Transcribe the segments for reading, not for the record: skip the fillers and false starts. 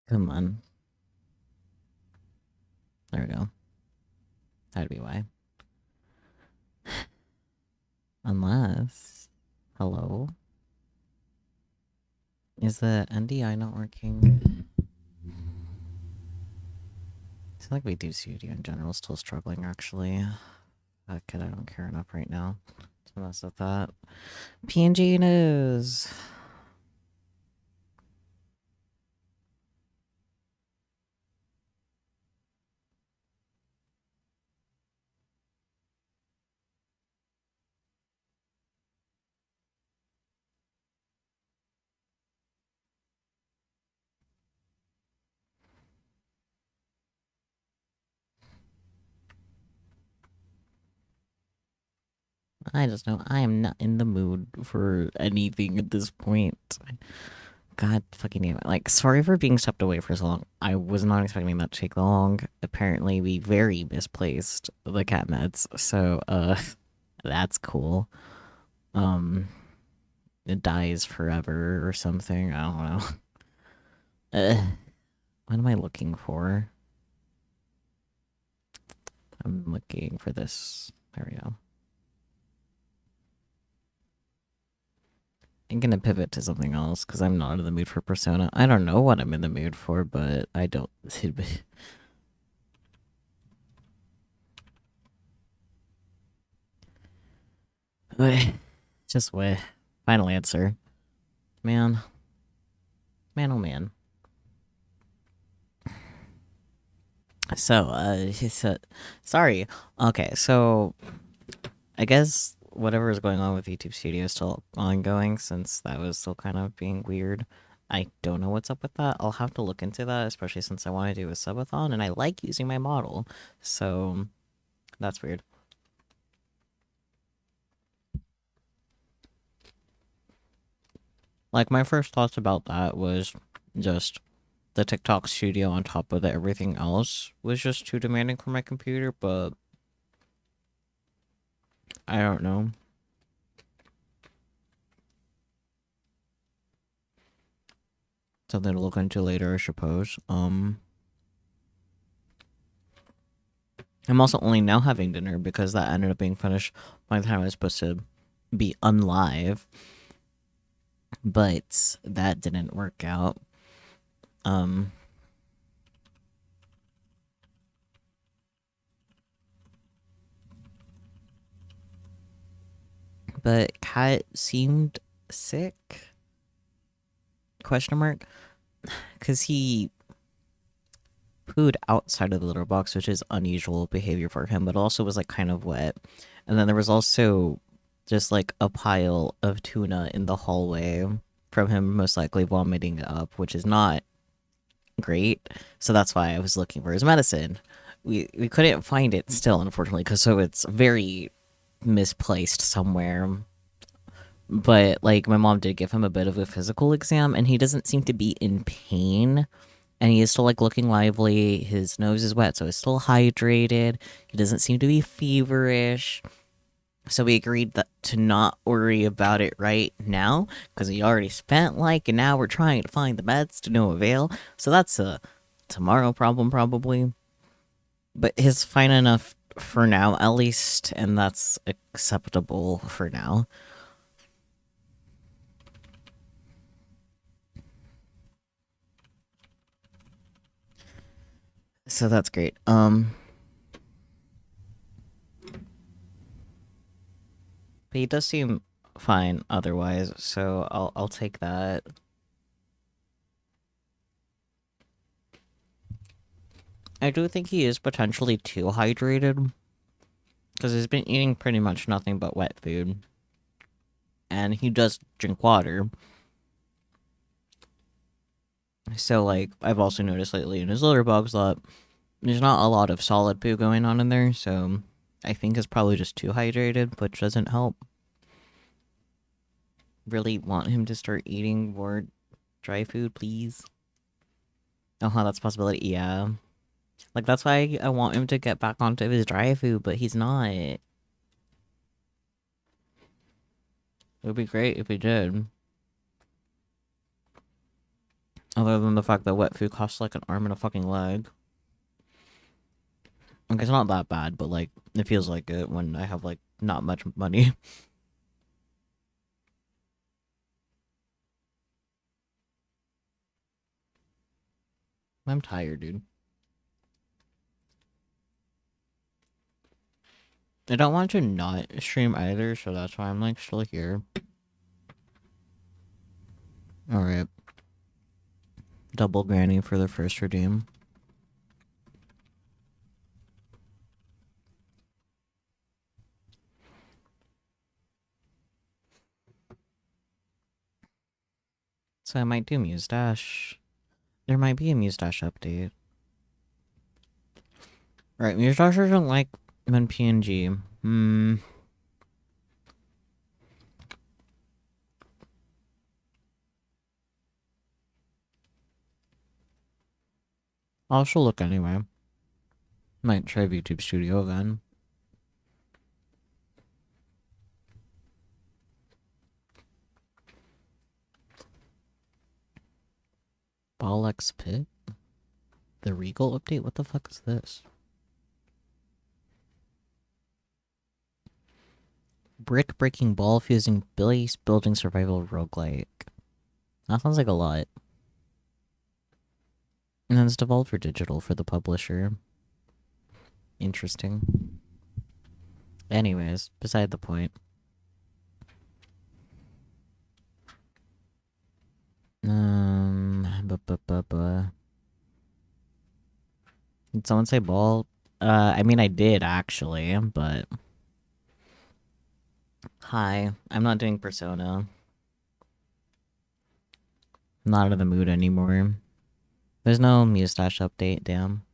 Come on. There we go. That'd be why. Unless... Hello? Is the NDI not working? I feel like we do studio in general, still struggling actually. Kid, I don't care enough right now to mess with that. PNG news! I just know I am not in the mood for anything at this point. God fucking damn it. Like, sorry for being stepped away for so long. I was not expecting that to take long. Apparently, we very misplaced the cat meds. So, that's cool. Um, it dies forever or something. I don't know. What am I looking for? I'm looking for this. There we go. I'm gonna pivot to something else because I'm not in the mood for Persona. I don't know what I'm in the mood for, but I don't. Just wait. Final answer. Man. Man, oh man. So, sorry. Okay, so I guess whatever is going on with YouTube Studio is still ongoing since that was still kind of being weird. I don't know what's up with that. I'll have to look into that, especially since I want to do a subathon and I like using my model. So, that's weird. Like, my first thoughts about that was just the TikTok studio on top of everything else was just too demanding for my computer, but I don't know. Something to look into later, I suppose. I'm also only now having dinner because that ended up being finished by the time I was supposed to be unlive. But that didn't work out. But Kat seemed sick? Question mark? Because he pooed outside of the litter box, which is unusual behavior for him, but also was like kind of wet. And then there was also just like a pile of tuna in the hallway from him most likely vomiting it up, which is not great. So that's why I was looking for his medicine. We couldn't find it still, unfortunately, because so it's very misplaced somewhere. But like my mom did give him a bit of a physical exam, and he doesn't seem to be in pain. And he is still like looking lively. His nose is wet, so he's still hydrated. He doesn't seem to be feverish. So we agreed that to not worry about it right now because we already spent like an hour trying to find the meds to no avail. So that's a tomorrow problem probably. But he's fine enough for now, at least, and that's acceptable for now. So that's great. But he does seem fine otherwise, so I'll take that. I do think he is potentially too hydrated because he's been eating pretty much nothing but wet food, and he does drink water. So like I've also noticed lately in his litter box that there's not a lot of solid poo going on in there, so I think it's probably just too hydrated, which doesn't help. Really want him to start eating more dry food, please. Oh, that's a possibility. Yeah. Like, that's why I want him to get back onto his dry food, but he's not. It would be great if we did. Other than the fact that wet food costs like an arm and a fucking leg. Like, it's not that bad, but like, it feels like it when I have like not much money. I'm tired, dude. I don't want to not stream either, so that's why I'm like still here. Alright. Double granny for the first redeem. So I might do Mustache. There might be a Mustache update. Right, Mustache doesn't like when PNG. I'll still look anyway. Might try YouTube Studio again. Bollex Pit? The Regal update? What the fuck is this? Brick breaking ball fusing base building survival roguelike. That sounds like a lot. And then it's Devolver Digital for the publisher. Interesting. Anyways, beside the point. Did someone say ball? I mean, I did actually, but. Hi, I'm not doing Persona. I'm not in the mood anymore. There's no Mustache update, damn.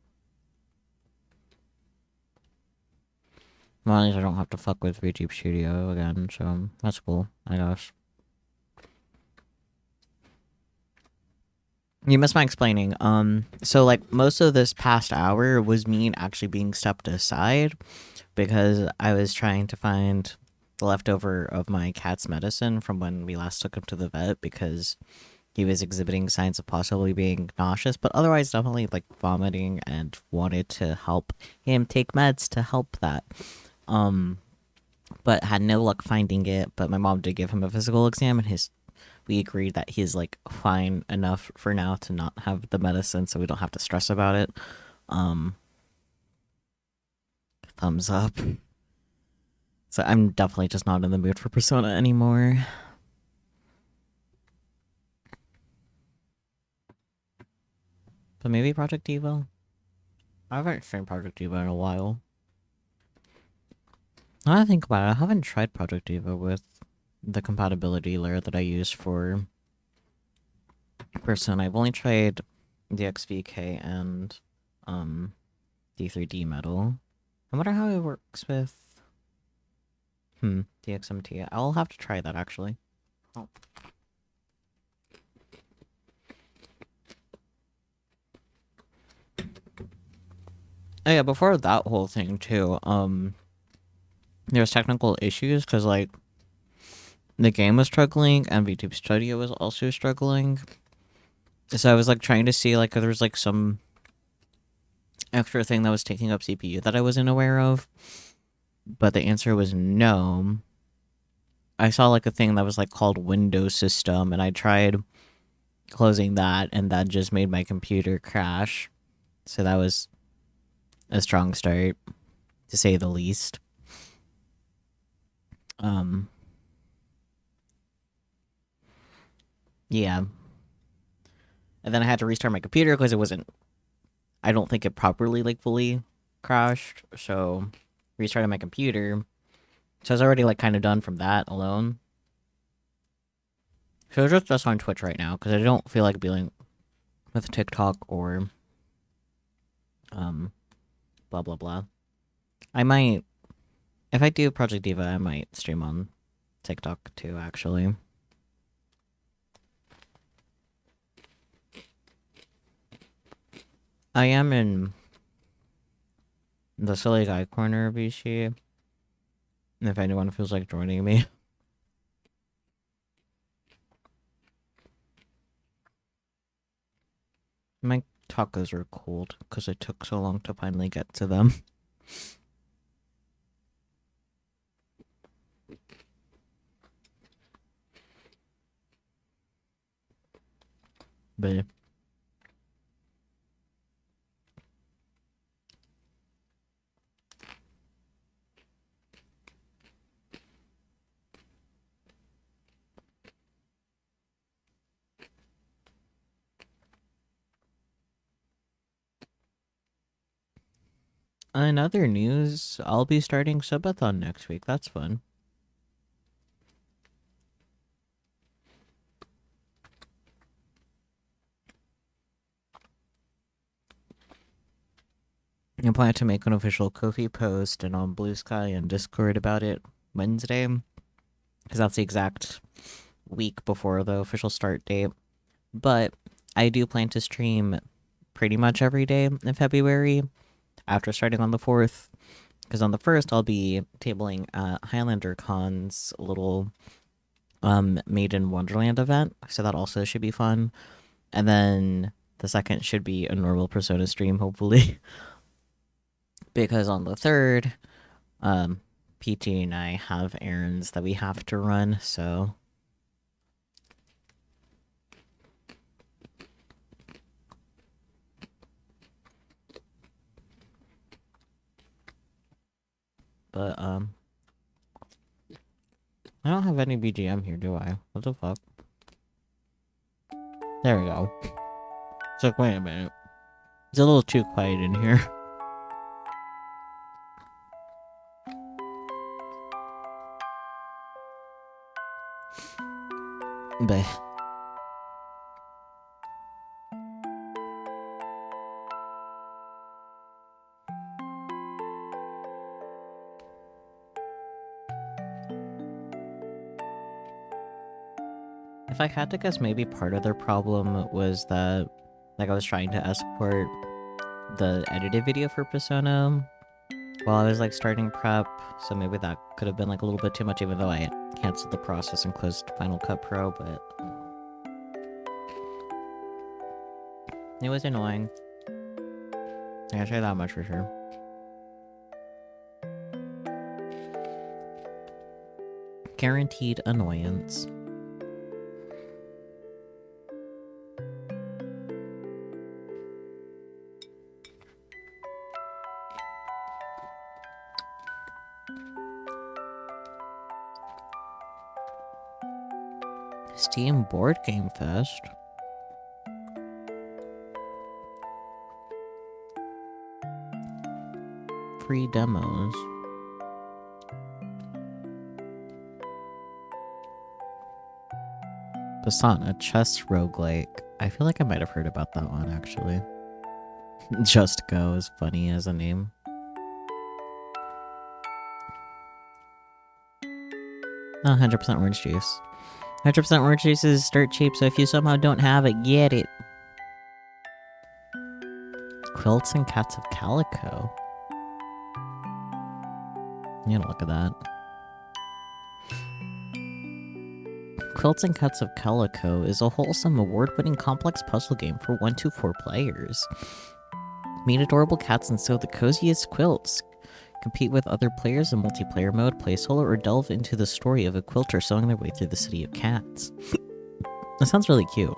Well, at least I don't have to fuck with YouTube Studio again, so that's cool, I guess. You missed my explaining. So like most of this past hour was me actually being stepped aside because I was trying to find the leftover of my cat's medicine from when we last took him to the vet because he was exhibiting signs of possibly being nauseous, but otherwise definitely like vomiting and wanted to help him take meds to help that. But had no luck finding it. But my mom did give him a physical exam, and we agreed that he's like fine enough for now to not have the medicine, so we don't have to stress about it. Thumbs up. So I'm definitely just not in the mood for Persona anymore. But maybe Project Evo? I haven't seen Project Evo in a while. Now that I think about it, I haven't tried Project Evo with the compatibility layer that I use for Persona. I've only tried the XVK and D3D metal. I wonder how it works with DXMT. I'll have to try that actually. Oh. Oh yeah, before that whole thing too, there was technical issues because like the game was struggling and VTube Studio was also struggling. So I was like trying to see like if there was like some extra thing that was taking up CPU that I wasn't aware of. But the answer was no. I saw like a thing that was like called Windows System, and I tried closing that, and that just made my computer crash. So that was a strong start, to say the least. Yeah. And then I had to restart my computer because it wasn't. I don't think it properly like fully crashed. So restarted my computer. So I was already like kind of done from that alone. So it's just on Twitch right now because I don't feel like dealing with TikTok or blah blah blah. I might, if I do Project Diva, I might stream on TikTok too. Actually, I am in the silly guy corner of VC. If anyone feels like joining me. My tacos are cold because it took so long to finally get to them. But in other news, I'll be starting subathon next week. That's fun. I plan to make an official Ko-fi post and on Blue Sky and Discord about it Wednesday, because that's the exact week before the official start date. But I do plan to stream pretty much every day in February after starting on the 4th, because on the 1st I'll be tabling at Highlander Con's little Made in Wonderland event, so that also should be fun. And then the 2nd should be a normal Persona stream, hopefully. Because on the 3rd, PT and I have errands that we have to run, so. But, I don't have any BGM here, do I? What the fuck? There we go. It's like, wait a minute. It's a little too quiet in here. But if I had to guess, maybe part of their problem was that, like, I was trying to export the edited video for Persona while I was, like, starting prep, so maybe that could have been, like, a little bit too much, even though I canceled the process and closed Final Cut Pro, but it was annoying. I can say that much for sure. Guaranteed annoyance. Steam Board Game Fest. Free demos. Basana, chess roguelike. I feel like I might have heard about that one, actually. Just Go is funny as a name. Oh, 100% orange juice. 100% orange juices dirt cheap, so if you somehow don't have it, get it. Quilts and Cats of Calico. You gotta look at that. Quilts and Cats of Calico is a wholesome, award-winning complex puzzle game for 1 to 4 players. Meet adorable cats and sew the coziest quilts. Compete with other players in multiplayer mode, play solo, or delve into the story of a quilter sewing their way through the city of cats. That sounds really cute.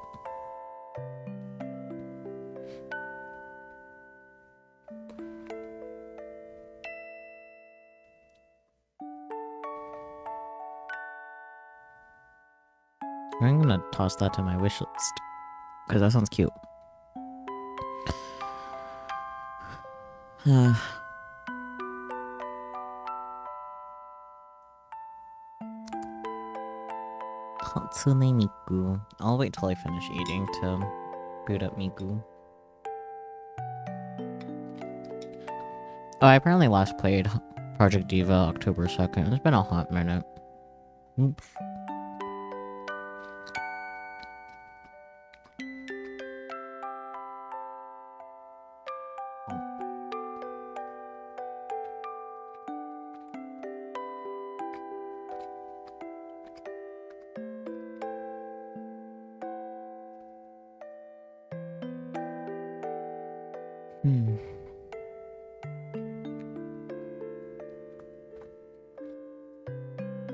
I'm gonna toss that to my wish list, because that sounds cute. Hatsune Miku. I'll wait till I finish eating to boot up Miku. Oh, I apparently last played Project Diva October 2nd. It's been a hot minute. Oops.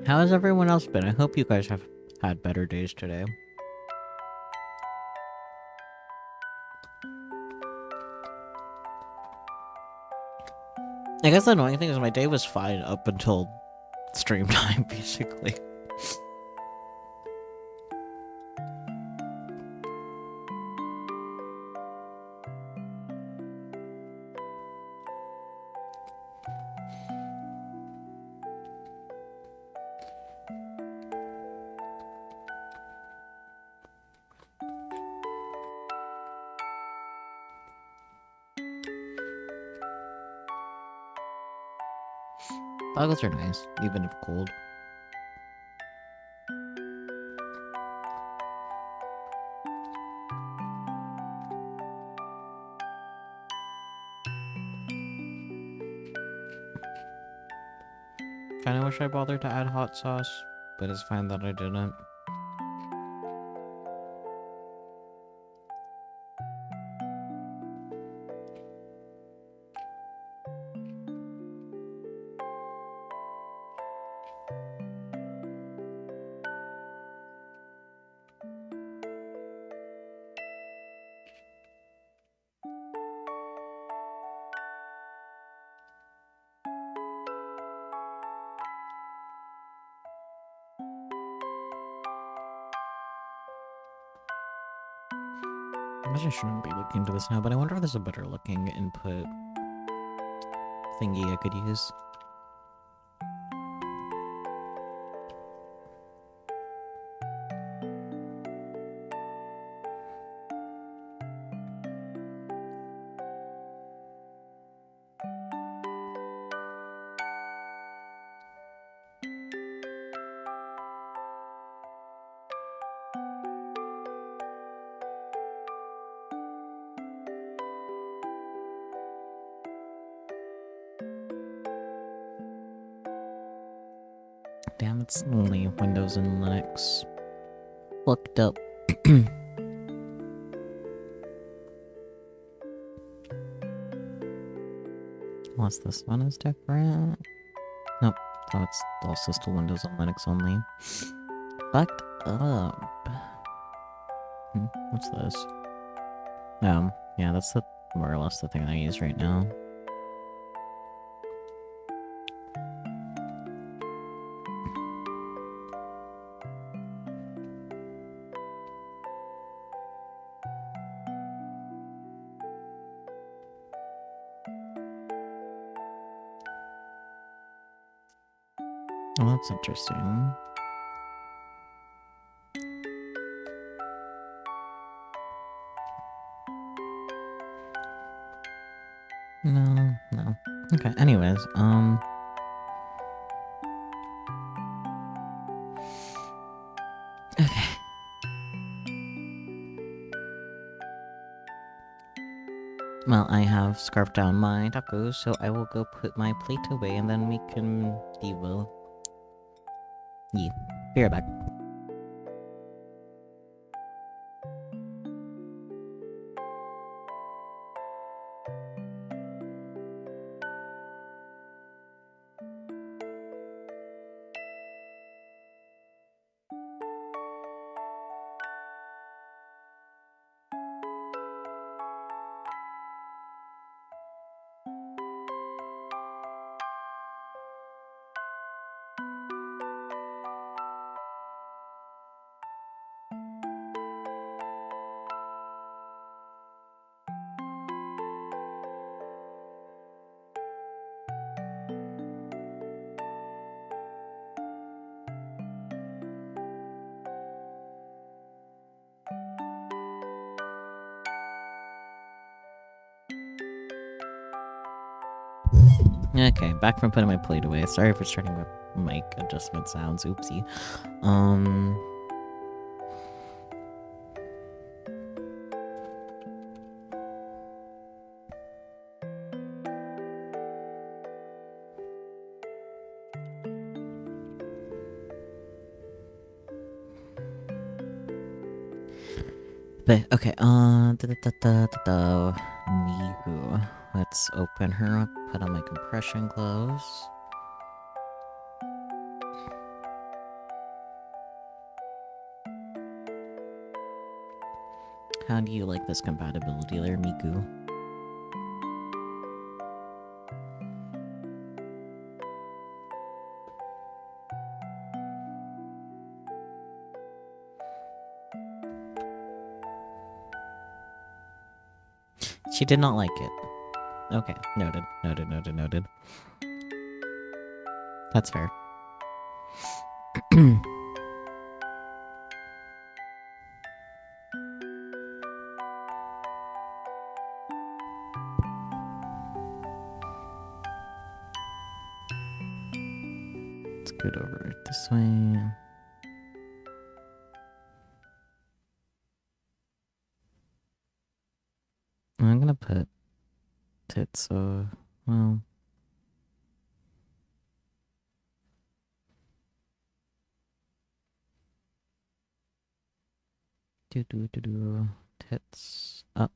How has everyone else been? I hope you guys have had better days today. I guess the annoying thing is my day was fine up until stream time, basically. Goggles are nice, even if cold. Kinda wish I bothered to add hot sauce, but it's fine that I didn't. I guess I shouldn't be looking into this now, but I wonder if there's a better looking input thingy I could use. Damn, it's only Windows and Linux. Looked up. Unless this one is different. Nope. Oh, it's also still Windows and Linux only. Fucked up. What's this? Yeah, that's more or less the thing I use right now. Oh, that's interesting. No. Okay, anyways, okay. Well, I have scarfed down my tacos, so I will go put my plate away and then we can deal. Yeah, be right back. Okay, back from putting my plate away. Sorry for starting with mic adjustment sounds. Oopsie. But okay, meegu. Let's open her up, put on my compression gloves. How do you like this compatibility there, Miku? She did not like it. Okay, noted, noted, noted, noted. That's fair. Let's go over this way. I'm gonna put tits, well. Tits up.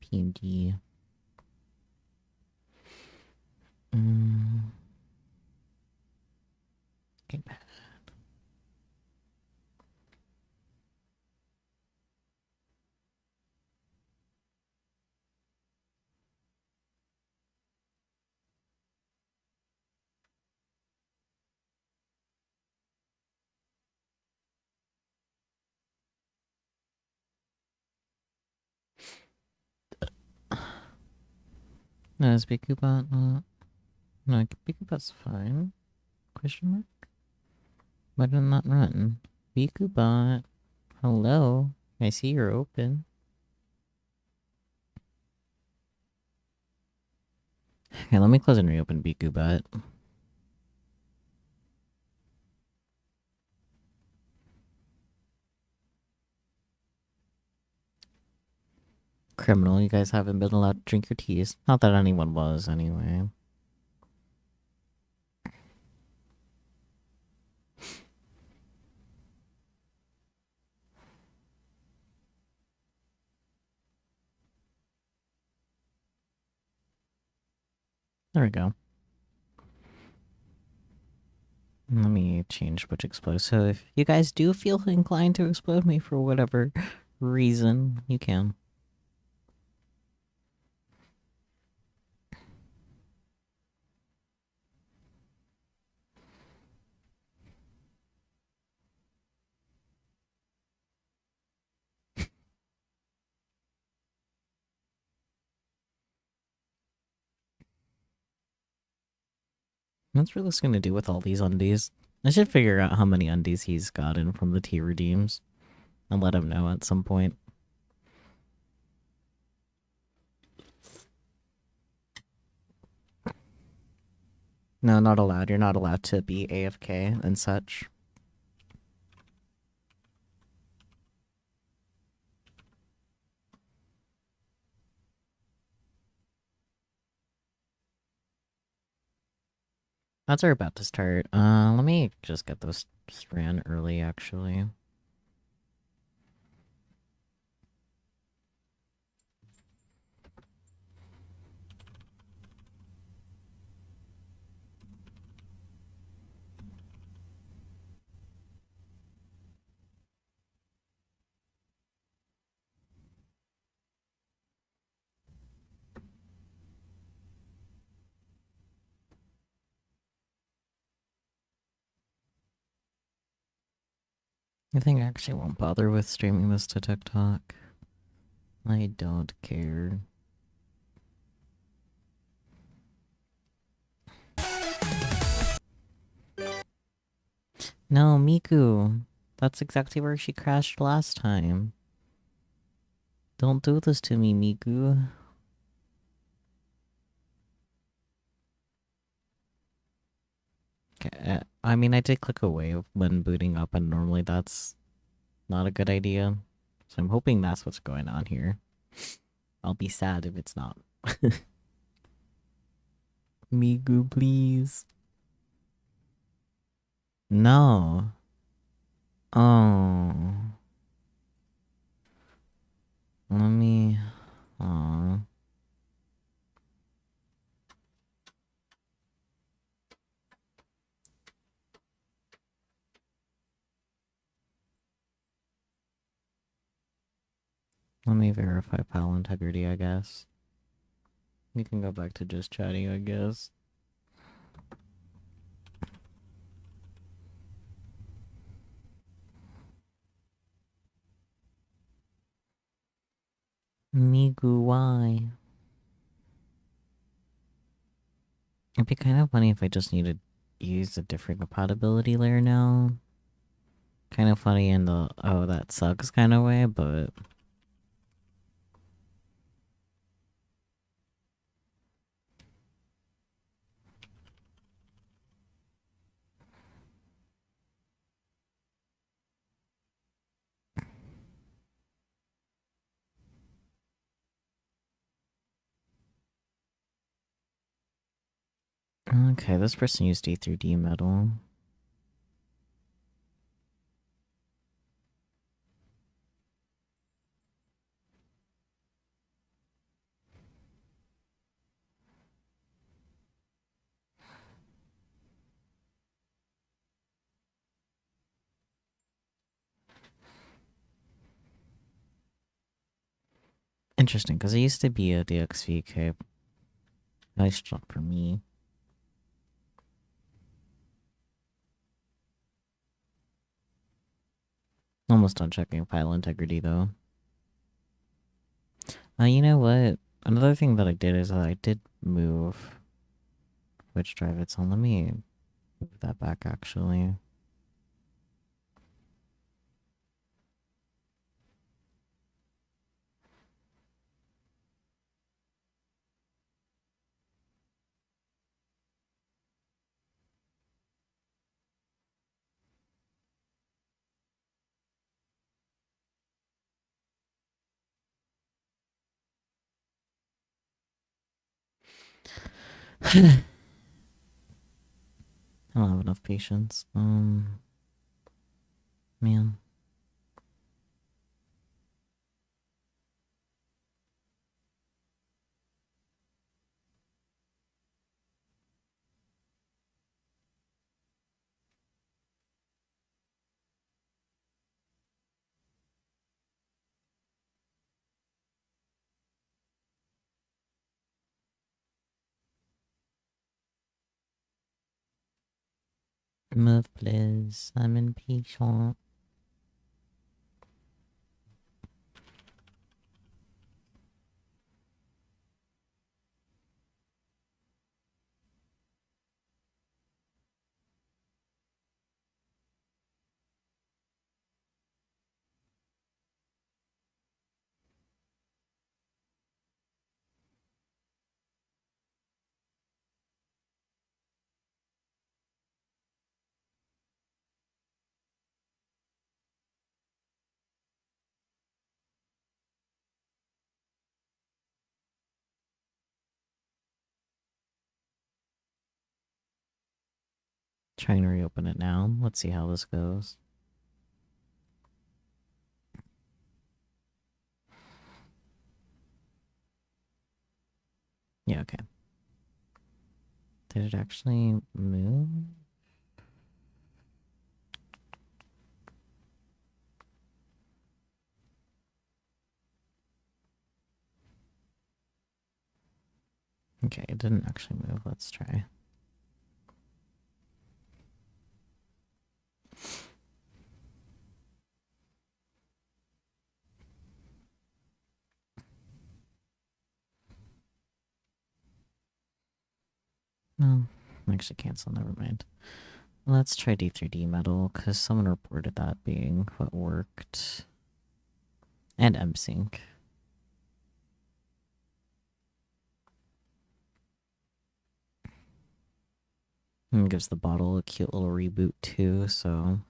PNG. Okay. No, is Bikubot not? No, Bikubot's fine. Question mark? Why did it not run? Bikubot. Hello. I see you're open. Okay, let me close and reopen Bikubot. Criminal, you guys haven't been allowed to drink your teas. Not that anyone was, anyway. There we go. Let me change which explode. So if you guys do feel inclined to explode me for whatever reason, you can. What's Realist gonna do with all these undies? I should figure out how many undies he's gotten from the tea redeems and let him know at some point. No, not allowed. You're not allowed to be AFK and such. That's our about to start. Let me just get those ran early, actually. I think I actually won't bother with streaming this to TikTok. I don't care. No, Miku. That's exactly where she crashed last time. Don't do this to me, Miku. Okay, I mean, I did click away when booting up, and normally that's not a good idea. So I'm hoping that's what's going on here. I'll be sad if it's not. Miku, please. No. Oh. Let me... Aw. Let me verify file integrity, I guess. We can go back to just chatting, I guess. Meegu, why? It'd be kind of funny if I just needed to use a different compatibility layer now. Kind of funny in the, oh, that sucks kind of way, but... Okay, this person used D through D metal. Interesting, because it used to be a DXVK. Nice job for me. Almost done checking file integrity, though. You know what? Another thing that I did is that I did move which drive it's on. Let me move that back, actually. I don't have enough patience. Man. Move, please. I'm impatient. Trying to reopen it now. Let's see how this goes. Yeah, okay. Did it actually move? Okay, it didn't actually move. Let's try. No, actually cancel. Never mind. Let's try D3D metal, because someone reported that being what worked. And MSync. And gives the bottle a cute little reboot too, so...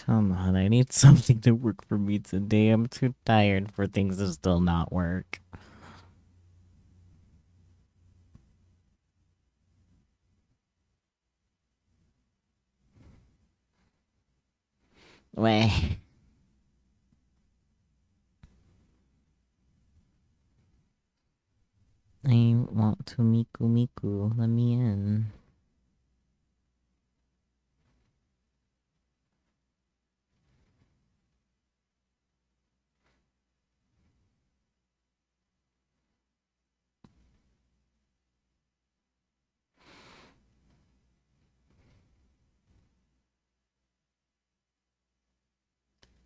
Come on, I need something to work for me today. I'm too tired for things to still not work. Wait. I want to Miku Miku. Let me in.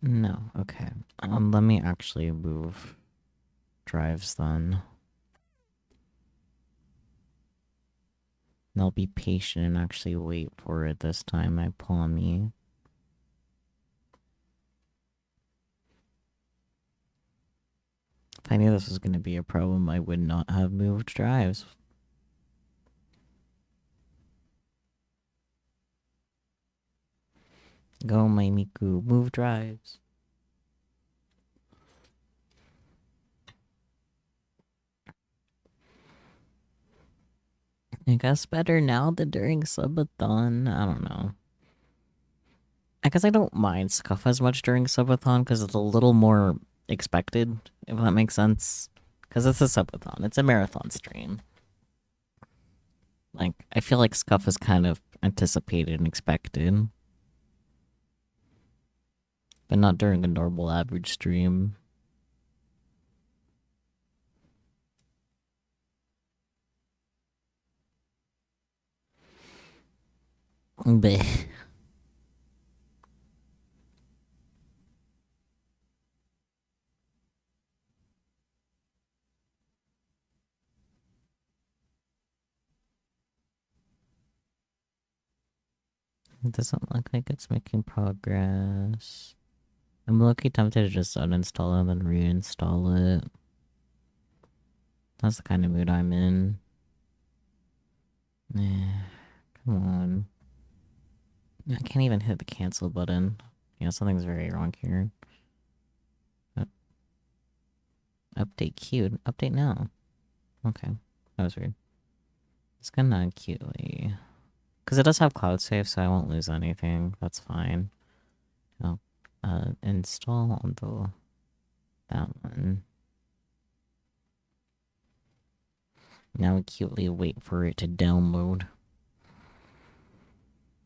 No, okay. Let me actually move drives then. I'll be patient and actually wait for it this time, I promise. If I knew this was gonna be a problem, I would not have moved drives. Go, my Miku, move drives. I guess better now than during subathon. I don't know. I guess I don't mind Scuff as much during subathon because it's a little more expected, if that makes sense. Because it's a subathon, it's a marathon stream. Like, I feel like Scuff is kind of anticipated and expected. But not during a normal average stream. Bleh. It doesn't look like it's making progress. I'm low-key tempted to just uninstall it and then reinstall it. That's the kind of mood I'm in. Come on. I can't even hit the cancel button. Yeah, something's very wrong here. Update queued. Update now. Okay. That was weird. It's gonna acutely. Because it does have cloud save, so I won't lose anything. That's fine. I'll install on that one. Now acutely wait for it to download.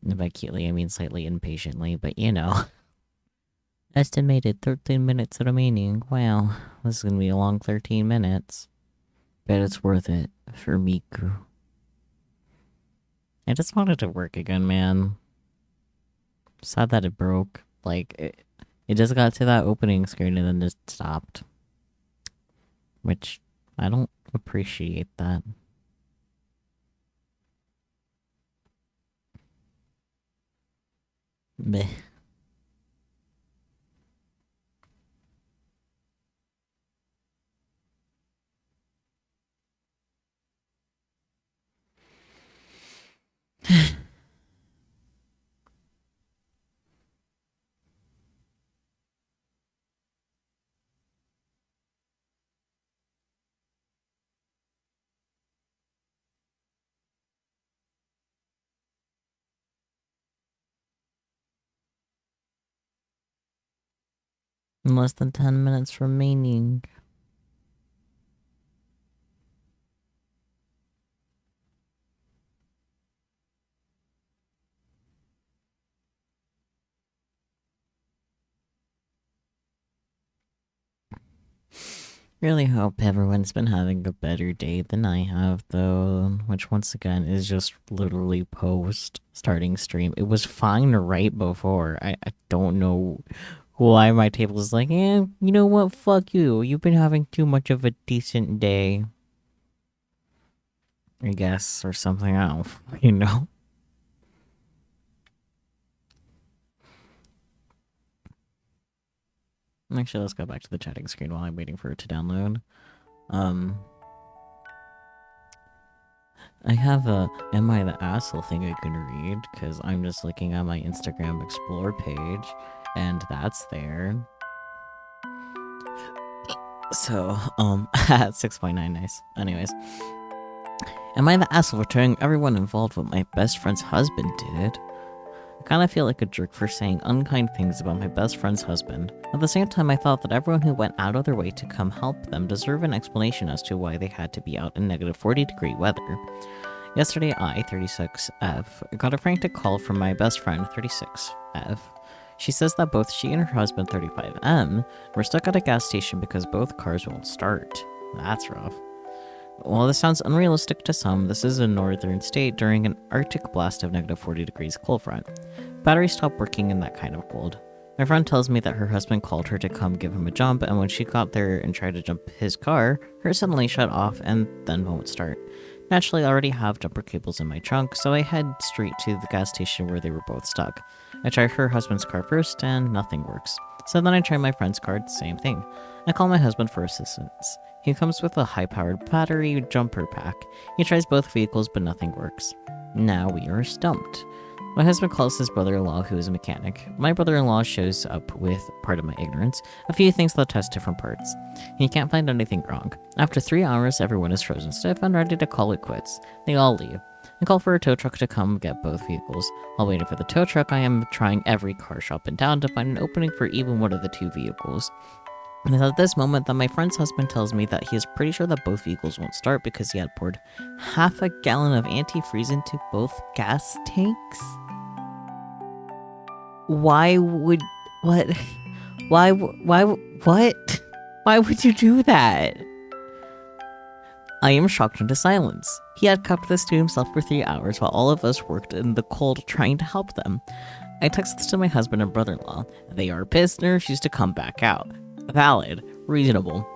And by acutely, I mean slightly impatiently, but you know. Estimated 13 minutes remaining. Wow, this is gonna be a long 13 minutes. Bet it's worth it for Miku. I just wanted to work again, man. Sad that it broke. Like, it just got to that opening screen and then just stopped. Which, I don't appreciate that. Meh. Less than 10 minutes remaining. Really hope everyone's been having a better day than I have, though. Which, once again, is just literally post starting stream. It was fine right before. I don't know why my table is like, you know what? Fuck you. You've been having too much of a decent day. I guess, or something else, you know? Actually, let's go back to the chatting screen while I'm waiting for it to download. I have a Am I the Asshole thing I can read, because I'm just looking at my Instagram Explore page, and that's there. So, at 6.9, nice. Anyways. Am I the asshole for turning everyone involved what my best friend's husband did? I kind of feel like a jerk for saying unkind things about my best friend's husband. At the same time, I thought that everyone who went out of their way to come help them deserve an explanation as to why they had to be out in negative 40-degree weather. Yesterday, I, 36F, got a frantic call from my best friend, 36F. She says that both she and her husband, 35M, were stuck at a gas station because both cars won't start. That's rough. While this sounds unrealistic to some, this is a northern state during an Arctic blast of negative 40 degrees cold front. Batteries stop working in that kind of cold. My friend tells me that her husband called her to come give him a jump, and when she got there and tried to jump his car, hers suddenly shut off and then won't start. Naturally, I already have jumper cables in my trunk, so I head straight to the gas station where they were both stuck. I try her husband's car first, and nothing works. So then I try my friend's car, same thing. I call my husband for assistance. He comes with a high-powered battery jumper pack. He tries both vehicles, but nothing works. Now we are stumped. My husband calls his brother-in-law, who is a mechanic. My brother-in-law shows up with, part of my ignorance, a few things that test different parts. He can't find anything wrong. After 3 hours, everyone is frozen stiff and ready to call it quits. They all leave. I call for a tow truck to come get both vehicles. While waiting for the tow truck, I am trying every car shop in town to find an opening for even one of the two vehicles. And it's at this moment that my friend's husband tells me that he is pretty sure that both vehicles won't start because he had poured half a gallon of antifreeze into both gas tanks. Why would... what? What? Why would you do that? I am shocked into silence. He had kept this to himself for 3 hours while all of us worked in the cold trying to help them. I text this to my husband and brother-in-law. They are pissed and refuse to come back out. Valid. Reasonable.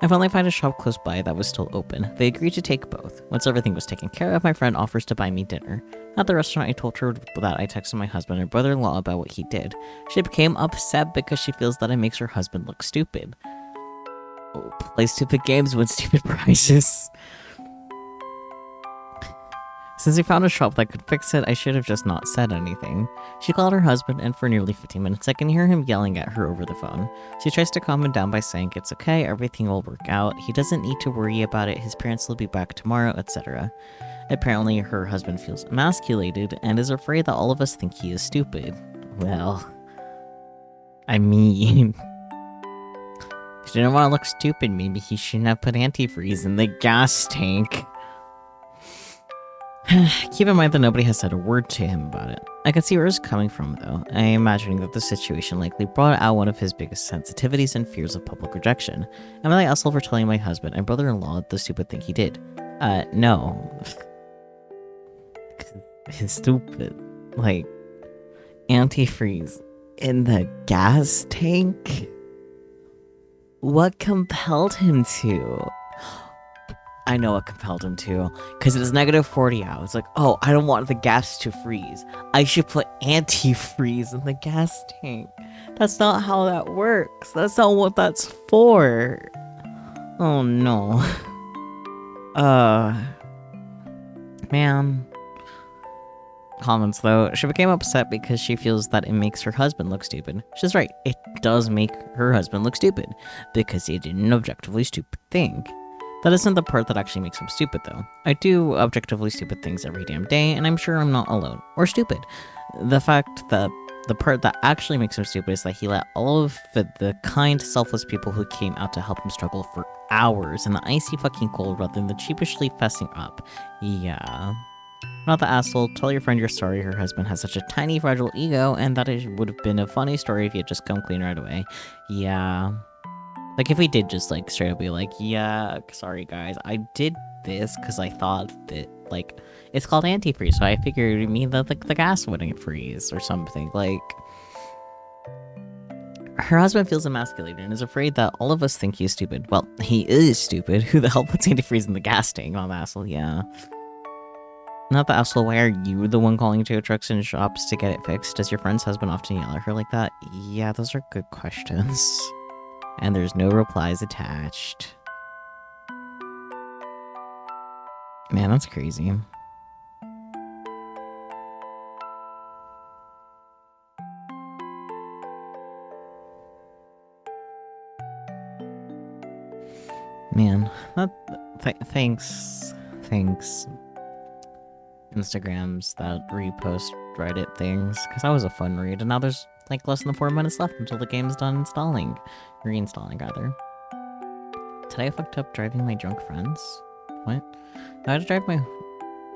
I finally find a shop close by that was still open. They agreed to take both. Once everything was taken care of, my friend offers to buy me dinner. At the restaurant, I told her that I texted my husband and brother-in-law about what he did. She became upset because she feels that it makes her husband look stupid. Oh, play stupid games, win stupid prizes. Since we found a shop that could fix it, I should have just not said anything. She called her husband, and for nearly 15 minutes I can hear him yelling at her over the phone. She tries to calm him down by saying it's okay, everything will work out, he doesn't need to worry about it, his parents will be back tomorrow, etc. Apparently, her husband feels emasculated and is afraid that all of us think he is stupid. Well, I mean... if he didn't want to look stupid, maybe he shouldn't have put antifreeze in the gas tank. Keep in mind that nobody has said a word to him about it. I can see where it's coming from, though. I am imagining that the situation likely brought out one of his biggest sensitivities and fears of public rejection. Am I the asshole for telling my husband and brother-in-law the stupid thing he did? No. It's stupid. Like, antifreeze in the gas tank? What compelled him to? I know what compelled him to, because it was negative 40 out. It's like, oh, I don't want the gas to freeze. I should put antifreeze in the gas tank. That's not how that works. That's not what that's for. Oh no. Man. Comments though. She became upset because she feels that it makes her husband look stupid. She's right. It does make her husband look stupid, because he did an objectively stupid thing. That isn't the part that actually makes him stupid, though. I do objectively stupid things every damn day, and I'm sure I'm not alone. Or stupid. The fact that the part that actually makes him stupid is that he let all of the kind, selfless people who came out to help him struggle for hours in the icy fucking cold rather than cheapishly fessing up. Yeah. Not the asshole. Tell your friend you're sorry her husband has such a tiny, fragile ego, and that it would have been a funny story if he had just come clean right away. Yeah. Like, if we did just, like, straight up be like, yeah, sorry, guys, I did this because I thought that, like, it's called antifreeze, so I figured it mean that, like, the gas wouldn't freeze or something. Like, her husband feels emasculated and is afraid that all of us think he's stupid. Well, he is stupid. Who the hell puts antifreeze in the gas tank? Oh, the asshole, yeah. Not the asshole, why are you the one calling tow trucks and shops to get it fixed? Does your friend's husband often yell at her like that? Yeah, those are good questions. And there's no replies attached. Man, that's crazy. Man, thanks. Instagrams that repost Reddit things, because that was a fun read, and now there's like less than 4 minutes left until the game's done installing. Reinstalling, rather. Today I fucked up driving my drunk friends. What? I had to drive my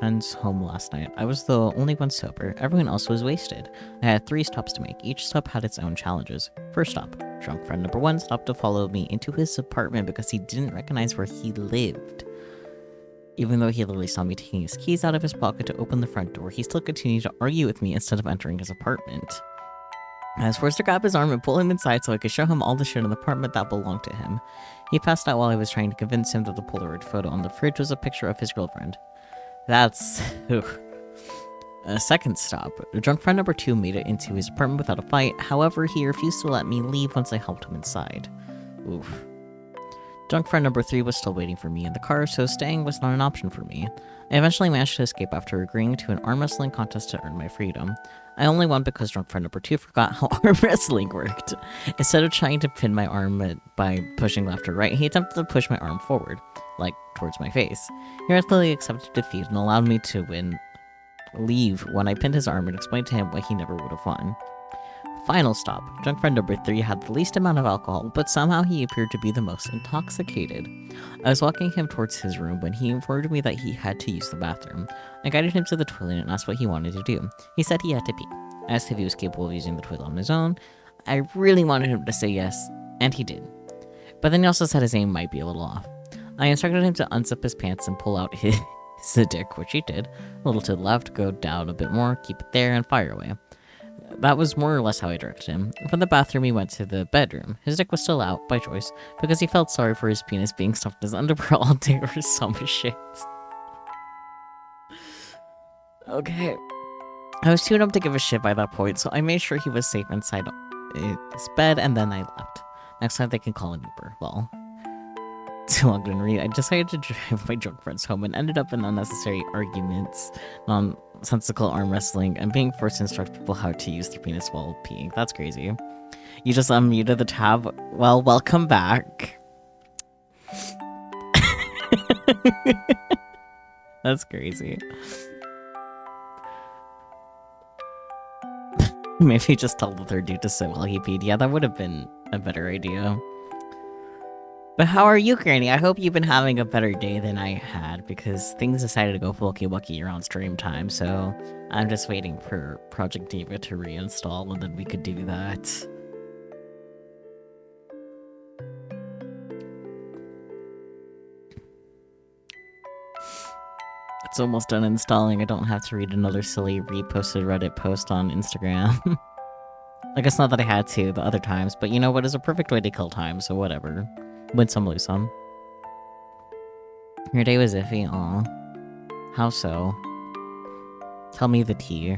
friends home last night. I was the only one sober. Everyone else was wasted. I had 3 stops to make. Each stop had its own challenges. First stop. Drunk friend number 1 stopped to follow me into his apartment because he didn't recognize where he lived. Even though he literally saw me taking his keys out of his pocket to open the front door, he still continued to argue with me instead of entering his apartment. I was forced to grab his arm and pull him inside so I could show him all the shit in the apartment that belonged to him. He passed out while I was trying to convince him that the Polaroid photo on the fridge was a picture of his girlfriend. That's... A second stop. Drunk friend number 2 made it into his apartment without a fight. However, he refused to let me leave once I helped him inside. Oof. Drunk friend number 3 was still waiting for me in the car, so staying was not an option for me. I eventually managed to escape after agreeing to an arm wrestling contest to earn my freedom. I only won because drunk friend number 2 forgot how arm wrestling worked. Instead of trying to pin my arm by pushing left or right, he attempted to push my arm forward, like towards my face. He readily accepted defeat and allowed me to leave when I pinned his arm and explained to him why he never would have won. Final stop. Drunk friend number 3 had the least amount of alcohol, but somehow he appeared to be the most intoxicated. I was walking him towards his room when he informed me that he had to use the bathroom. I guided him to the toilet and asked what he wanted to do. He said he had to pee. I asked if he was capable of using the toilet on his own. I really wanted him to say yes, and he did. But then he also said his aim might be a little off. I instructed him to unzip his pants and pull out his dick, which he did. A little to the left, go down a bit more, keep it there, and fire away. That was more or less how I directed him. From the bathroom, he went to the bedroom. His dick was still out, by choice, because he felt sorry for his penis being stuffed in his underwear all day or some shit. Okay. I was too dumb to give a shit by that point, so I made sure he was safe inside his bed, and then I left. Next time they can call an Uber. Well, too long to read. I decided to drive my drunk friends home and ended up in unnecessary arguments, nonsensical arm wrestling, and being forced to instruct people how to use their penis while peeing. That's crazy. You just unmuted the tab. Well, welcome back. That's crazy. Maybe just tell the third dude to sit while he peed. Yeah, that would have been a better idea. But how are you, Granny? I hope you've been having a better day than I had, because things decided to go wookie around stream time, so I'm just waiting for Project Diva to reinstall, and then we could do that. It's almost done installing. I don't have to read another silly reposted Reddit post on Instagram. I guess not that I had to the other times, but you know what is a perfect way to kill time, so whatever. Win some, lose some. Your day was iffy, aw. How so? Tell me the tea.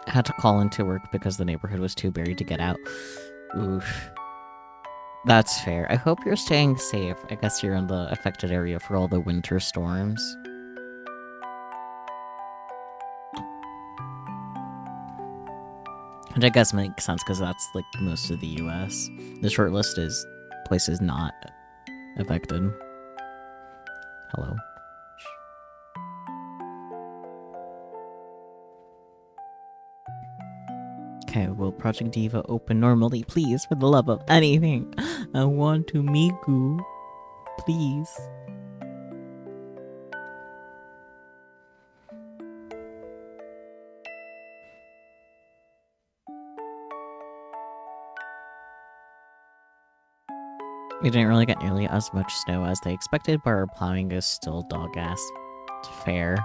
I had to call into work because the neighborhood was too buried to get out. Oof. That's fair. I hope you're staying safe. I guess you're in the affected area for all the winter storms. Which I guess makes sense because that's like most of the US. The short list is places not affected. Hello. Okay, will Project Diva open normally, please? For the love of anything. I want to meegu. Please. We didn't really get nearly as much snow as they expected, but our plowing is still dog-ass. It's fair.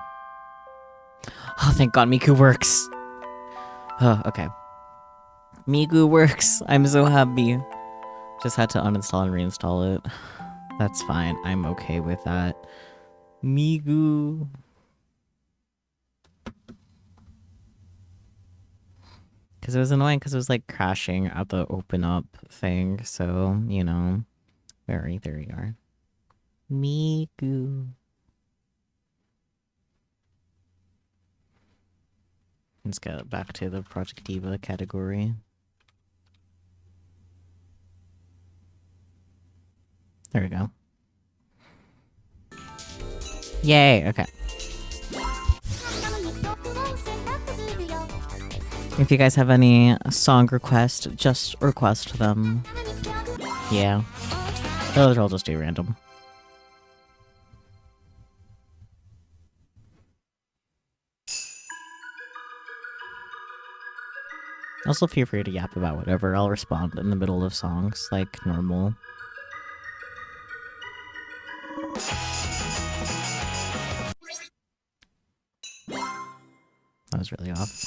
Oh, thank God Miku works. Oh, okay. Miku works. I'm so happy. Just had to uninstall and reinstall it. That's fine. I'm okay with that. Migu. Because it was annoying because it was like crashing at the open up thing. So, you know. There you are. Migu. Let's get back to the Project Diva category. There we go. Yay, okay. If you guys have any song requests, just request them. Yeah. Those I'll just do random. Also feel free to yap about whatever. I'll respond in the middle of songs, like normal. That was really off.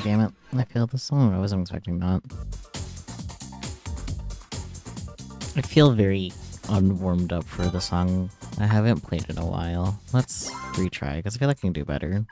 Damn it. I failed the song. I wasn't expecting that. I feel very unwarmed up for the song. I haven't played in a while. Let's retry, because I feel like I can do better.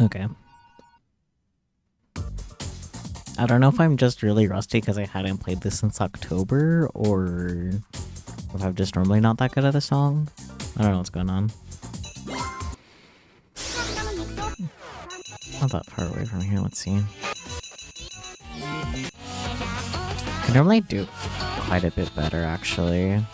Okay. I don't know if I'm just really rusty because I hadn't played this since October, or if I'm just normally not that good at the song. I don't know what's going on. Not that far away from here, let's see. I normally do quite a bit better, actually.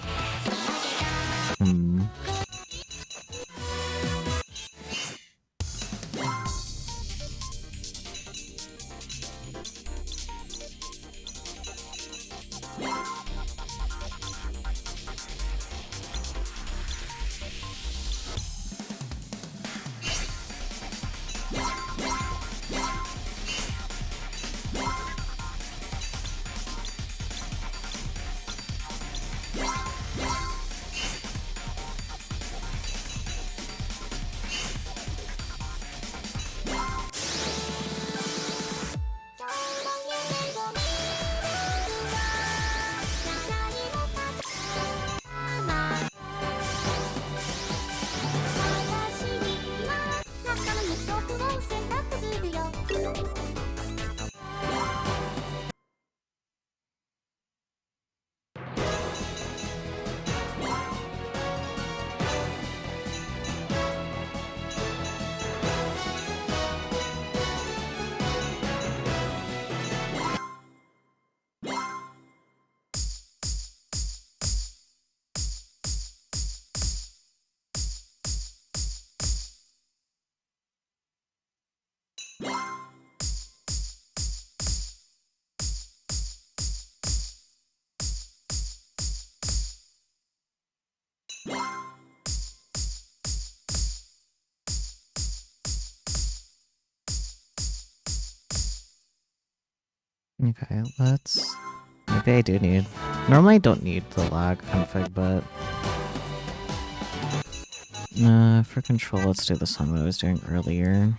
Okay, let's... Maybe I do need... Normally I don't need the lag config, but... for control, let's do the song that I was doing earlier.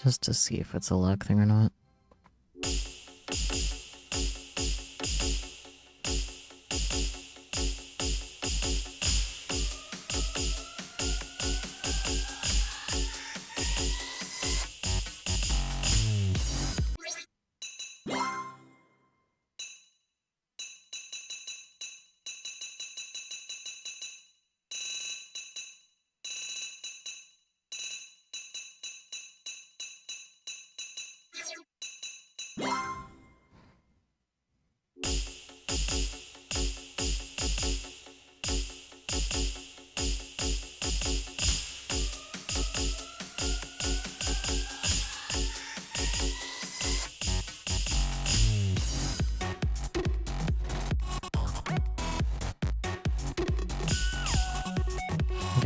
Just to see if it's a lag thing or not.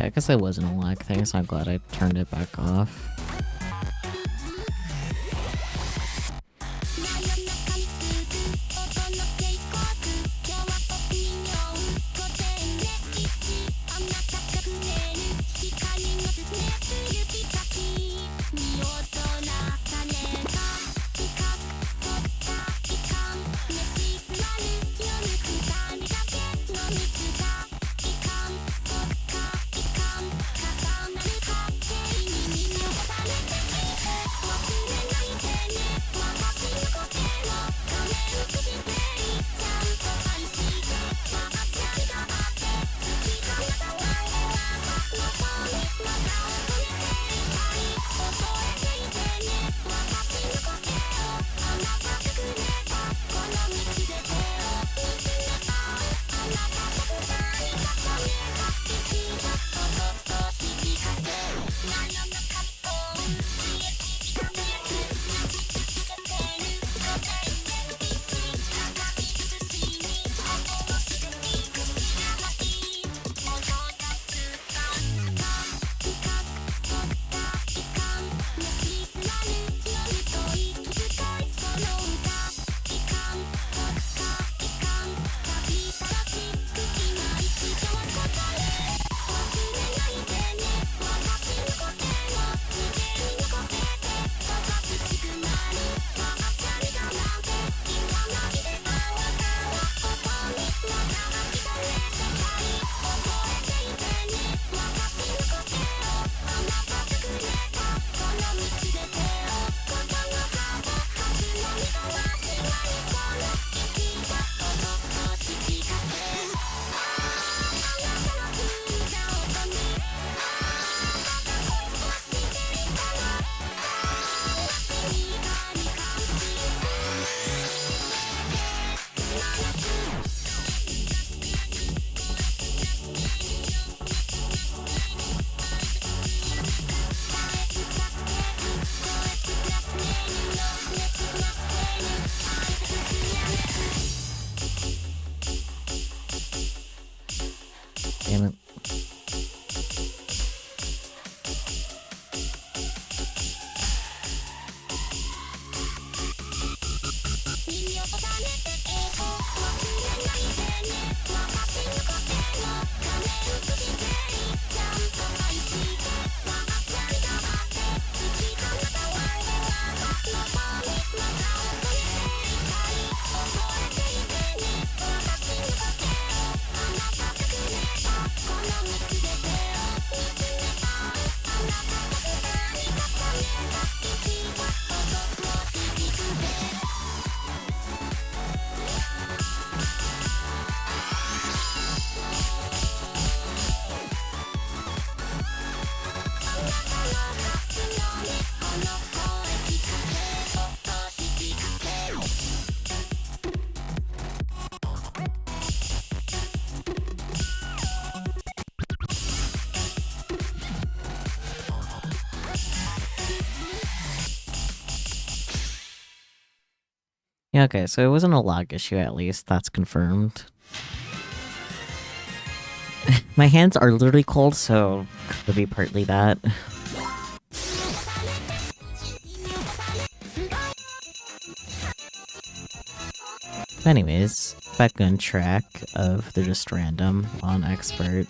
Okay, I guess it wasn't a lag thing, so I'm glad I turned it back off. Damn it. Yeah, okay, so it wasn't a lag issue at least, that's confirmed. My hands are literally cold, so could be partly that. Anyways, back on track of the just random on expert.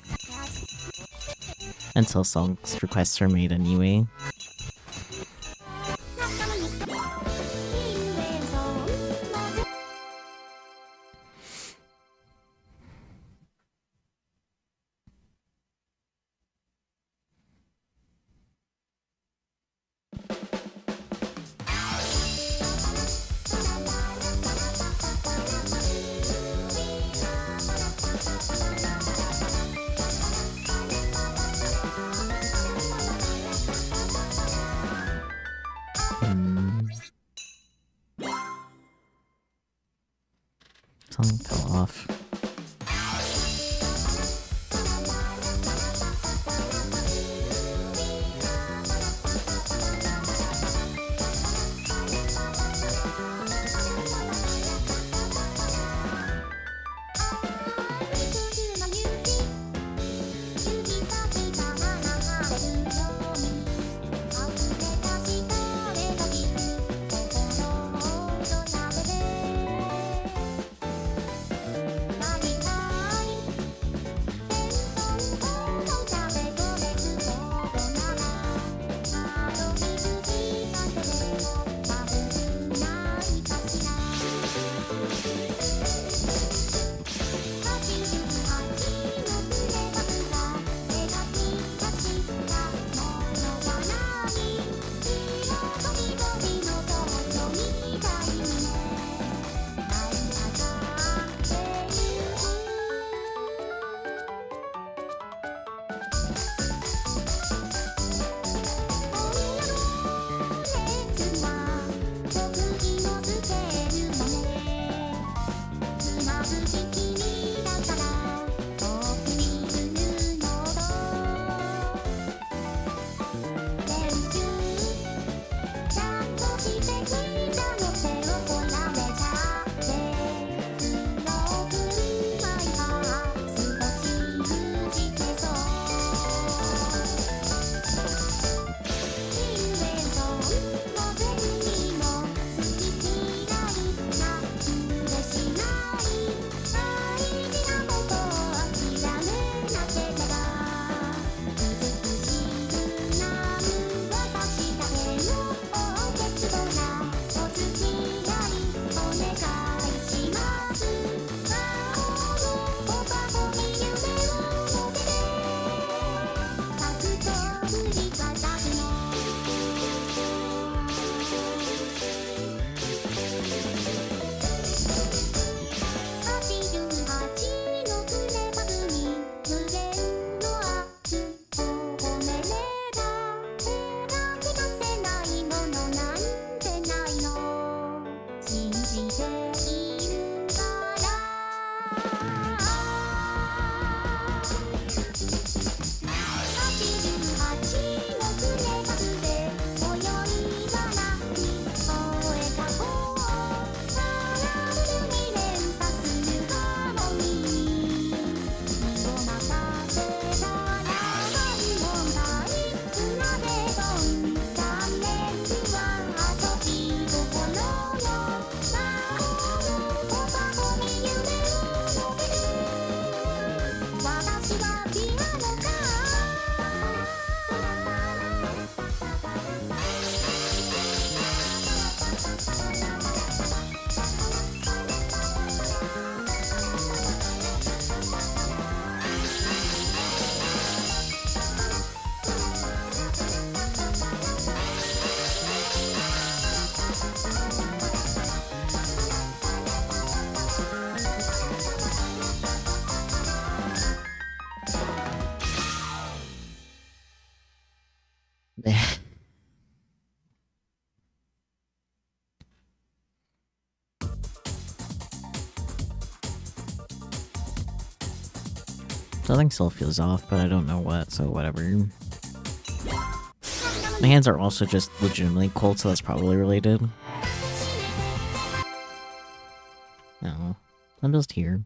Until songs requests are made anyway. Song fell off. Something still feels off, but I don't know what, so whatever. My hands are also just legitimately cold, so that's probably related. No, I'm just here.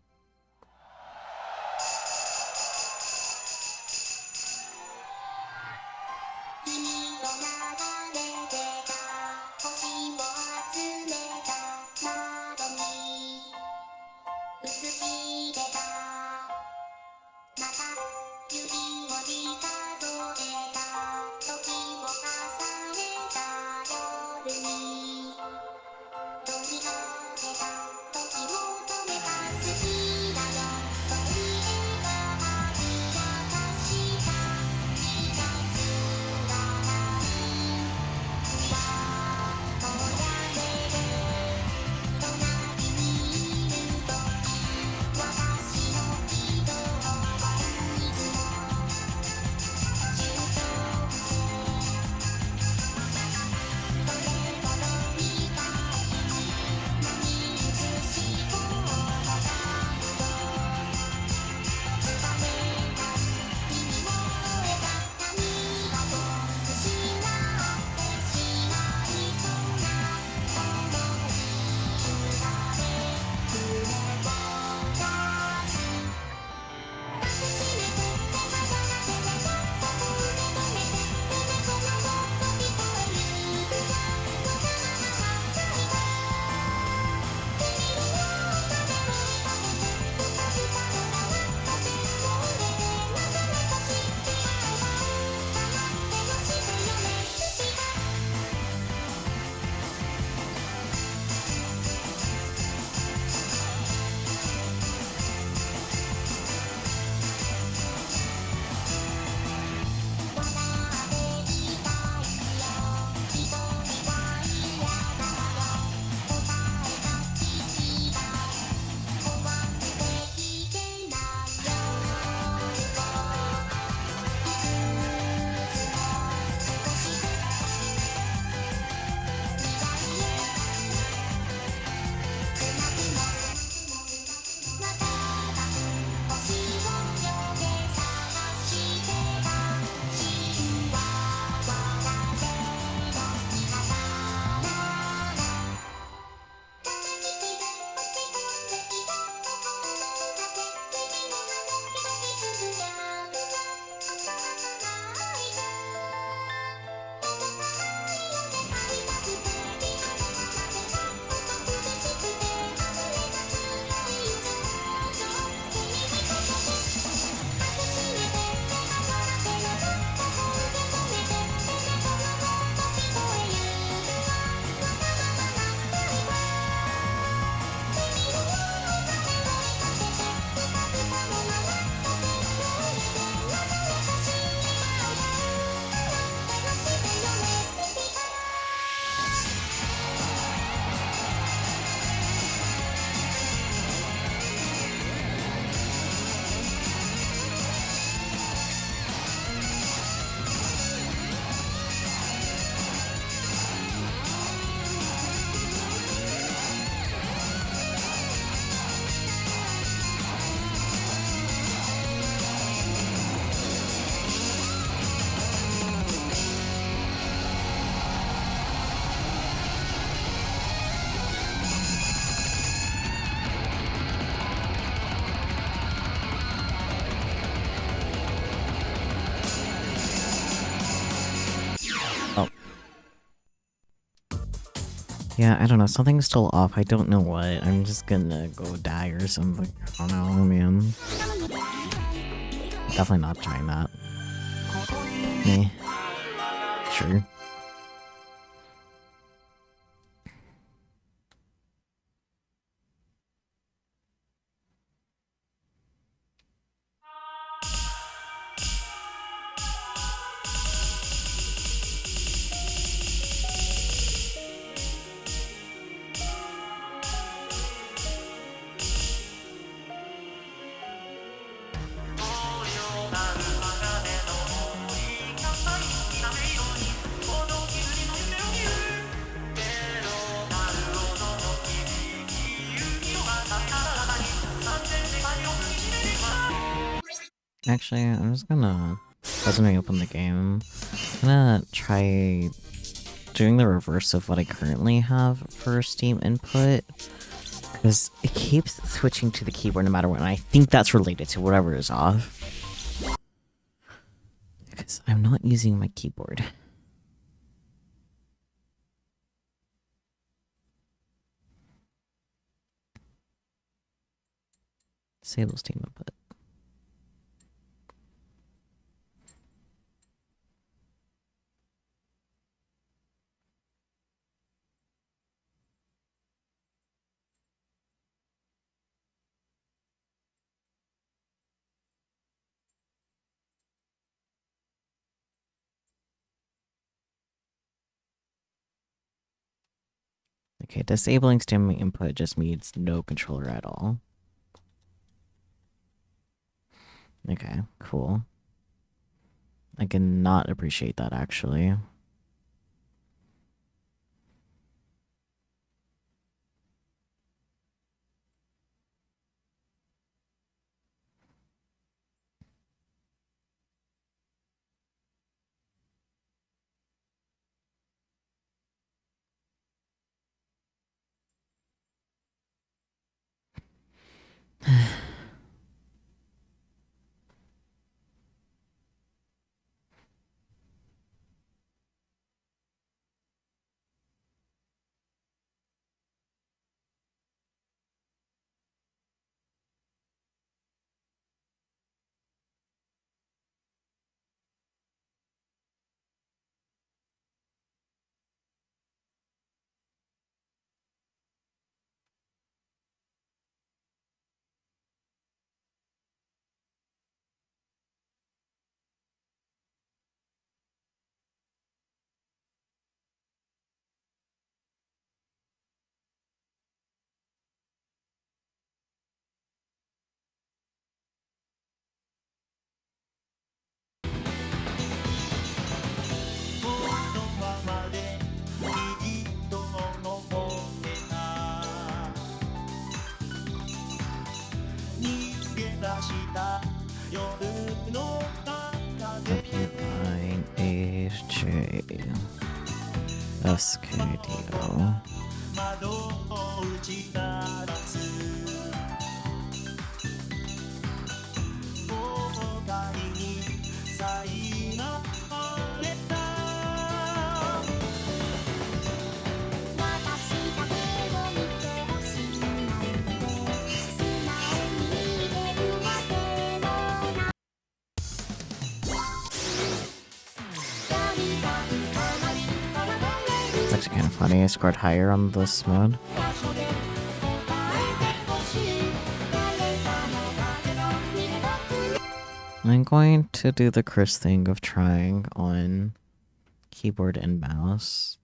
Yeah, I don't know. Something's still off. I don't know what. I'm just gonna go die or something. I don't know, man. Definitely not trying that. Meh. Sure. Actually, I'm just gonna, doesn't reopen the game. I'm gonna try doing the reverse of what I currently have for Steam input. Because it keeps switching to the keyboard no matter what, and I think that's related to whatever is off. Because I'm not using my keyboard. Disable Steam input. Okay, disabling Steam input just means no controller at all. Okay, cool. I cannot appreciate that, actually. WIHJSKDO. It's actually kind of funny. I scored higher on this mode. I'm going to do the Chris thing of trying on keyboard and mouse.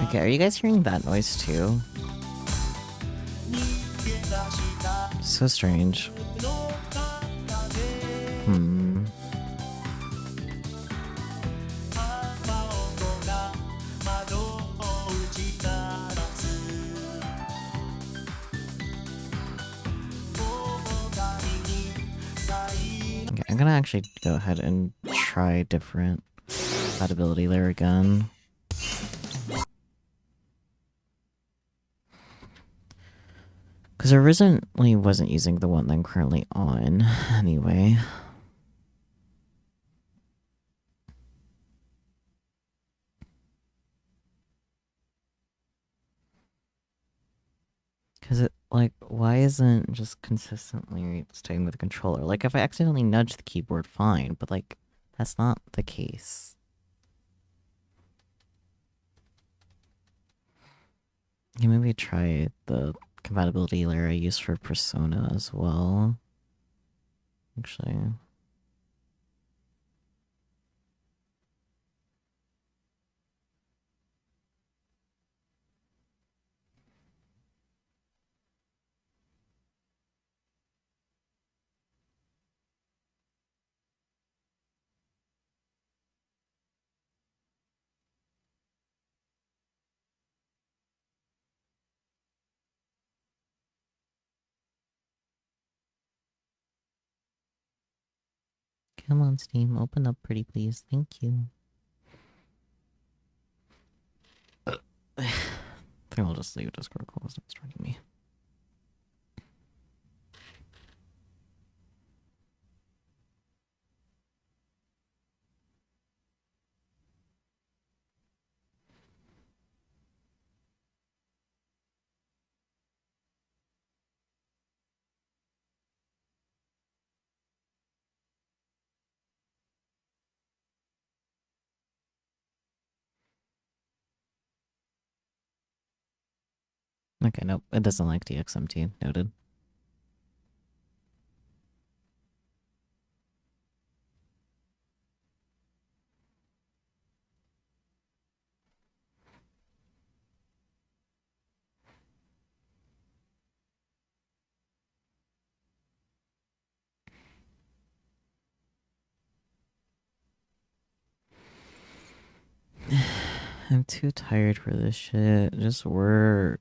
Okay, are you guys hearing that noise too? So strange. Okay, I'm gonna actually go ahead and try different compatibility layer again. Because I originally wasn't using the one that I'm currently on, anyway. Because it, like, why isn't just consistently staying with the controller? Like, if I accidentally nudge the keyboard, fine, but, like, that's not the case. Okay, maybe try the compatibility layer I use for Persona as well. Actually. Come on, Steam. Open up pretty please. Thank you. I think I'll just leave Discord closed. It's striking me. Okay, nope. It doesn't like DXMT. Noted. I'm too tired for this shit. Just work.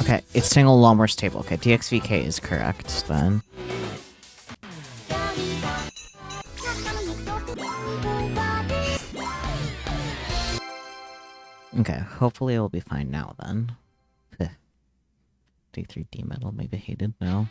Okay, it's staying a lot more stable. Okay, DXVK is correct then. Okay, hopefully it'll be fine now then. D3D metal, maybe hated now.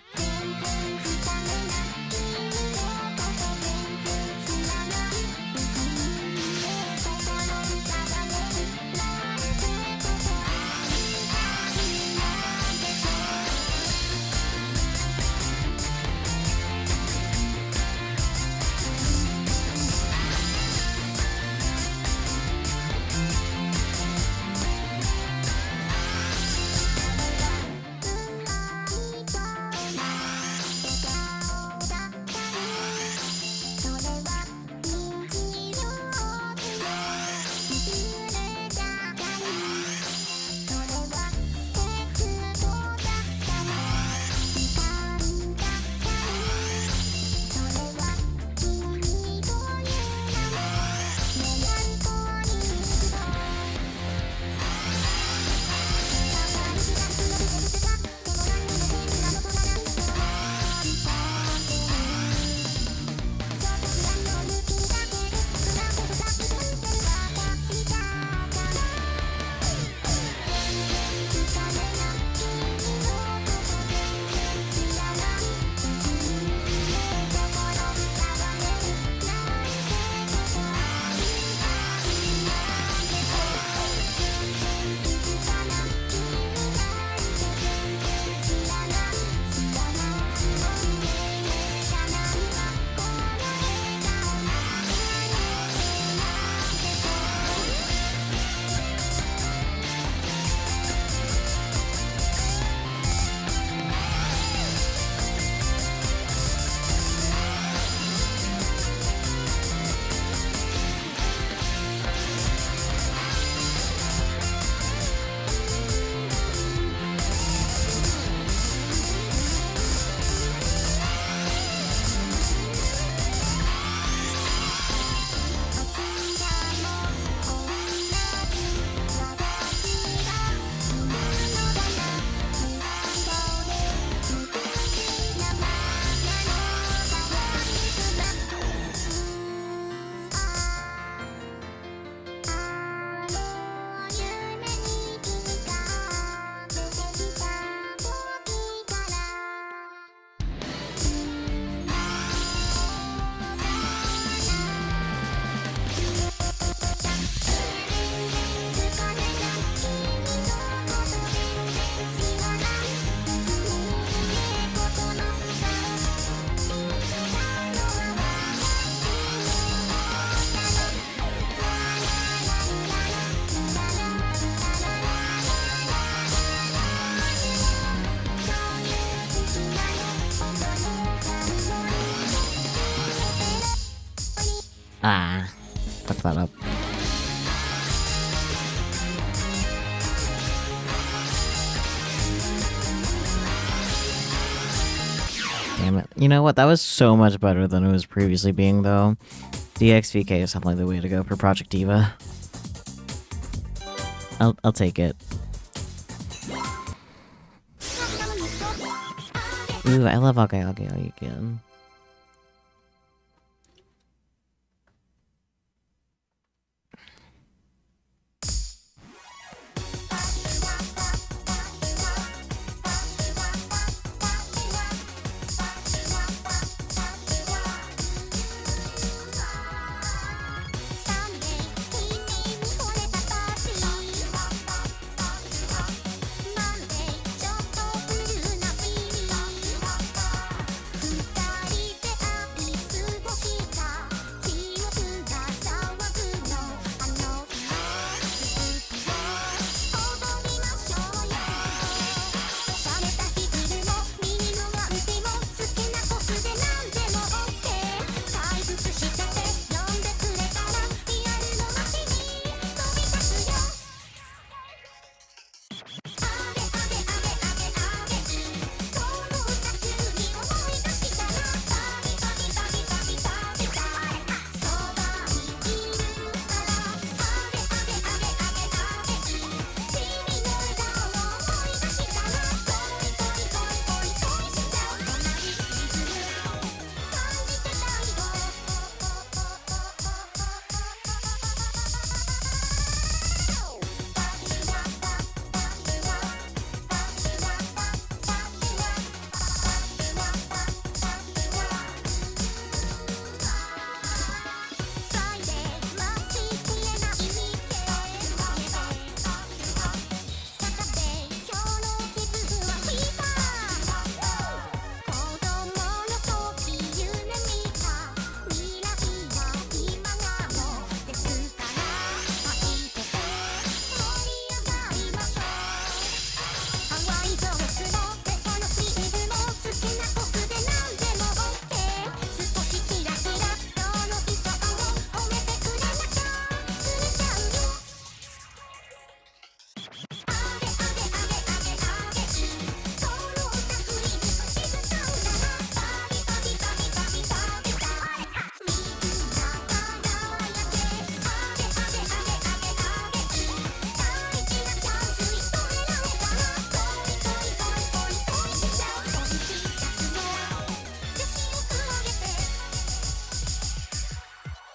Ah, fuck that up. Damn it. You know what? That was so much better than it was previously being, though. DXVK is definitely the way to go for Project Diva. I'll take it. Ooh, I love okay again.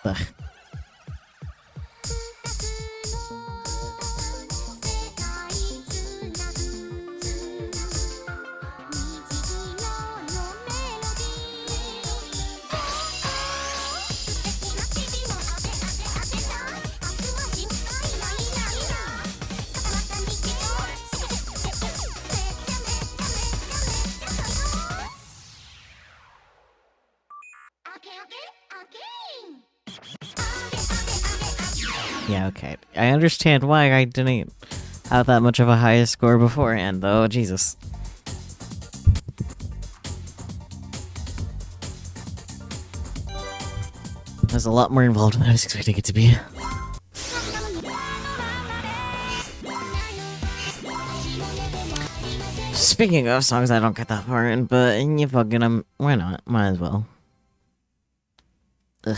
Ugh. Yeah, okay. I understand why I didn't have that much of a high score beforehand, though. Jesus. There's a lot more involved than I was expecting it to be. Speaking of songs I don't get that far in, but you fucking why not? Might as well. Ugh.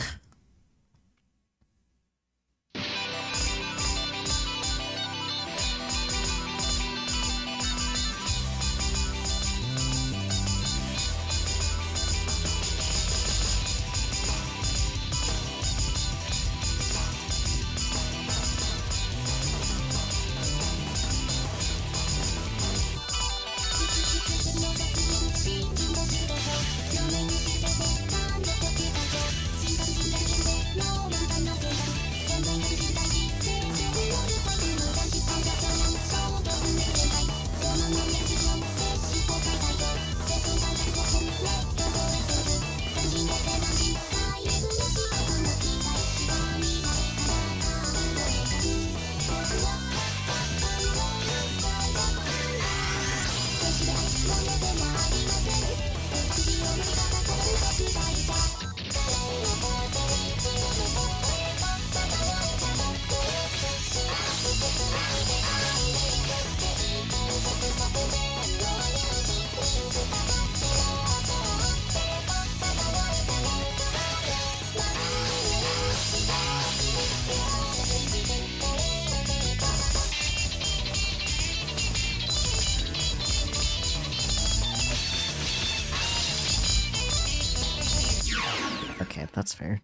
Okay, that's fair.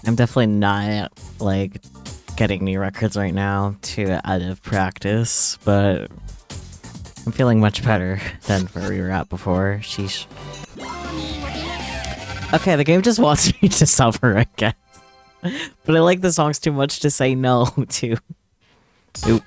I'm definitely not, like, getting new records right now to out of practice, but I'm feeling much better than where we were at before. Sheesh. Okay, the game just wants me to suffer, I guess. But I like the songs too much to say no to. Oop.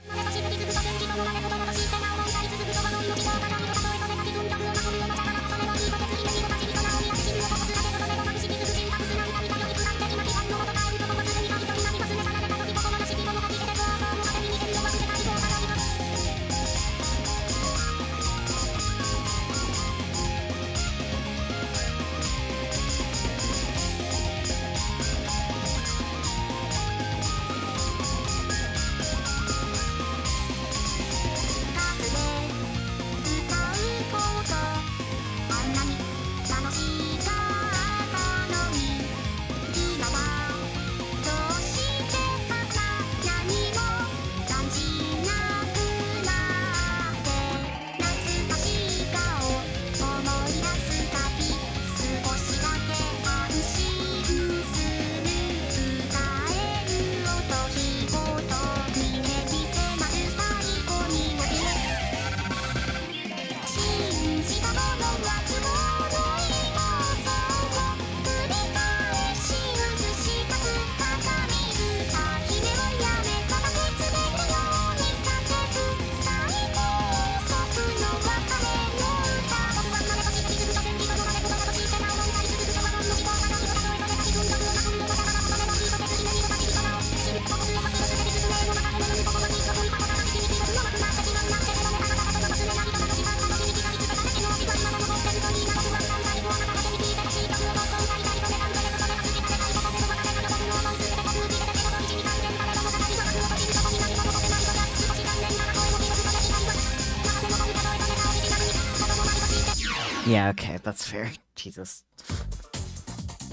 Yeah, okay, that's fair. Jesus.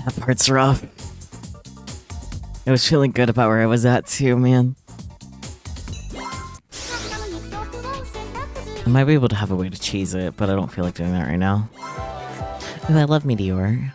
That part's rough. I was feeling good about where I was at too, man. I might be able to have a way to cheese it, but I don't feel like doing that right now. Ooh, I love Meteor.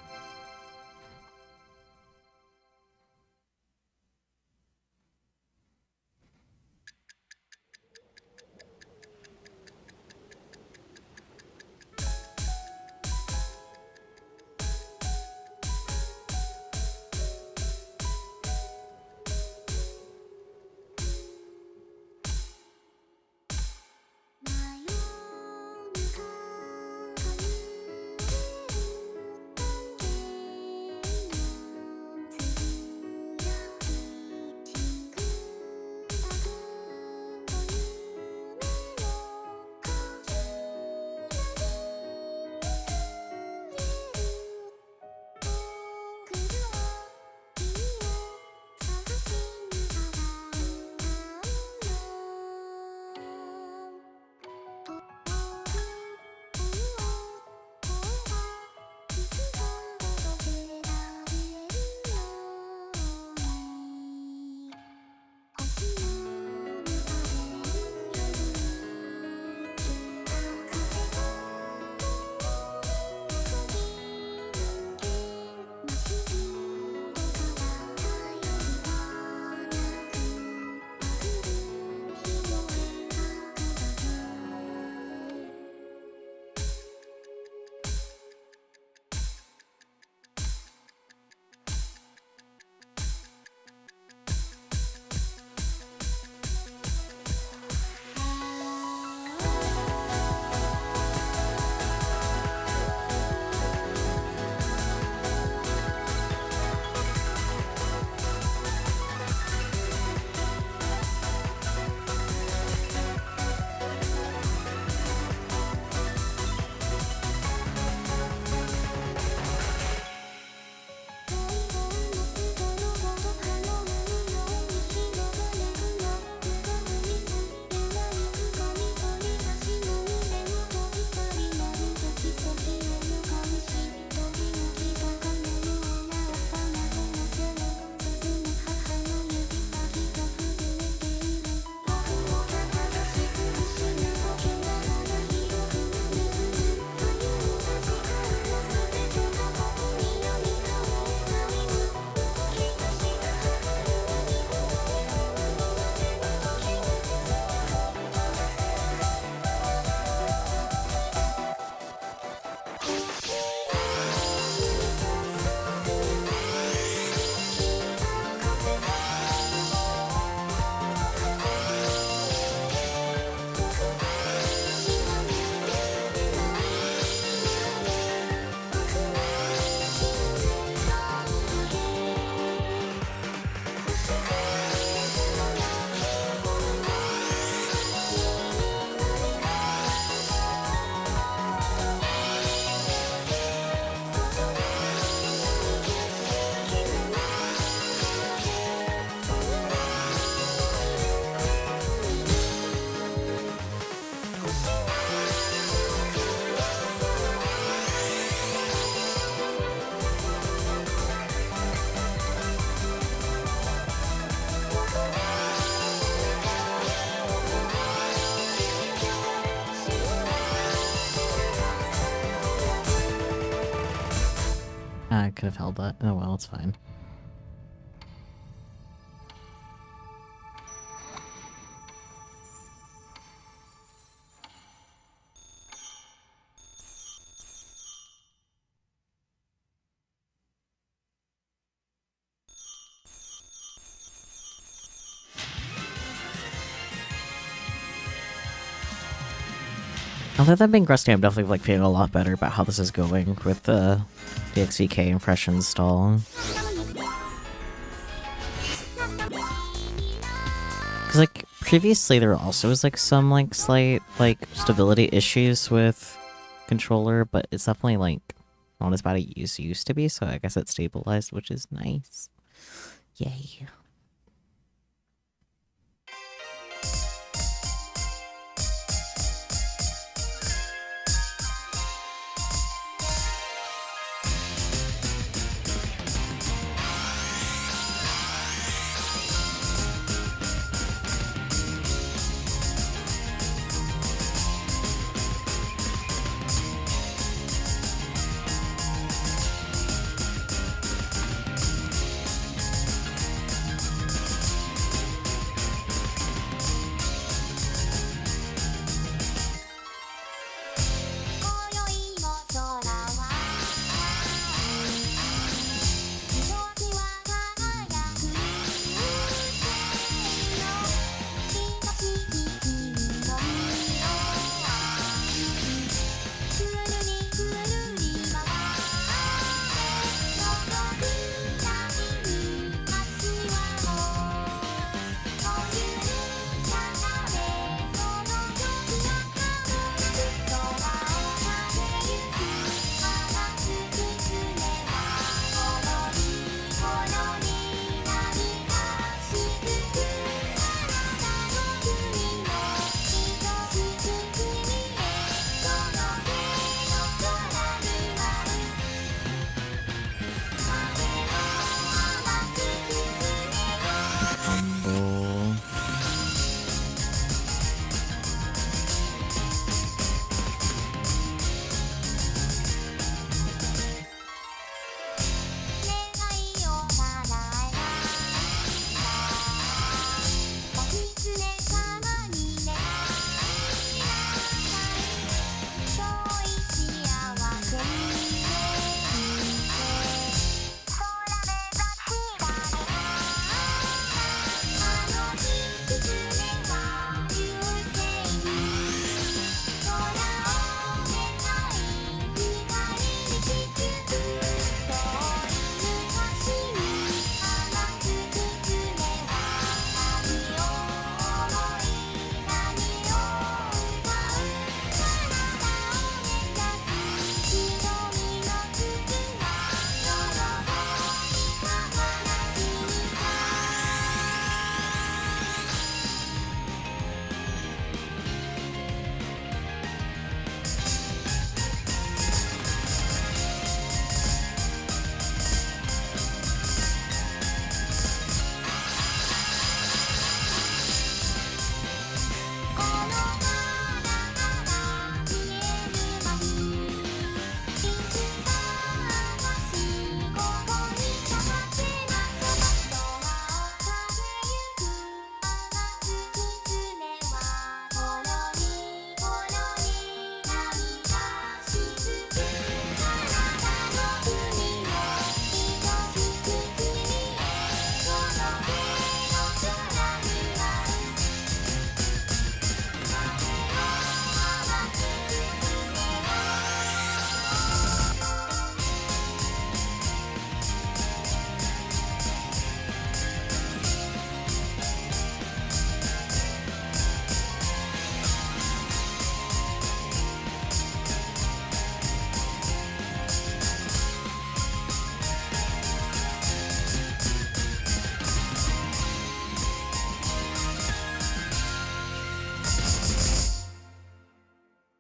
I could have held that. Oh well, it's fine. Other than being rusty, I'm definitely like feeling a lot better about how this is going with the XVK and fresh install. Cause like previously there also was like some like slight like stability issues with controller, but it's definitely like not as bad as it used to be, so I guess it's stabilized, which is nice. Yay.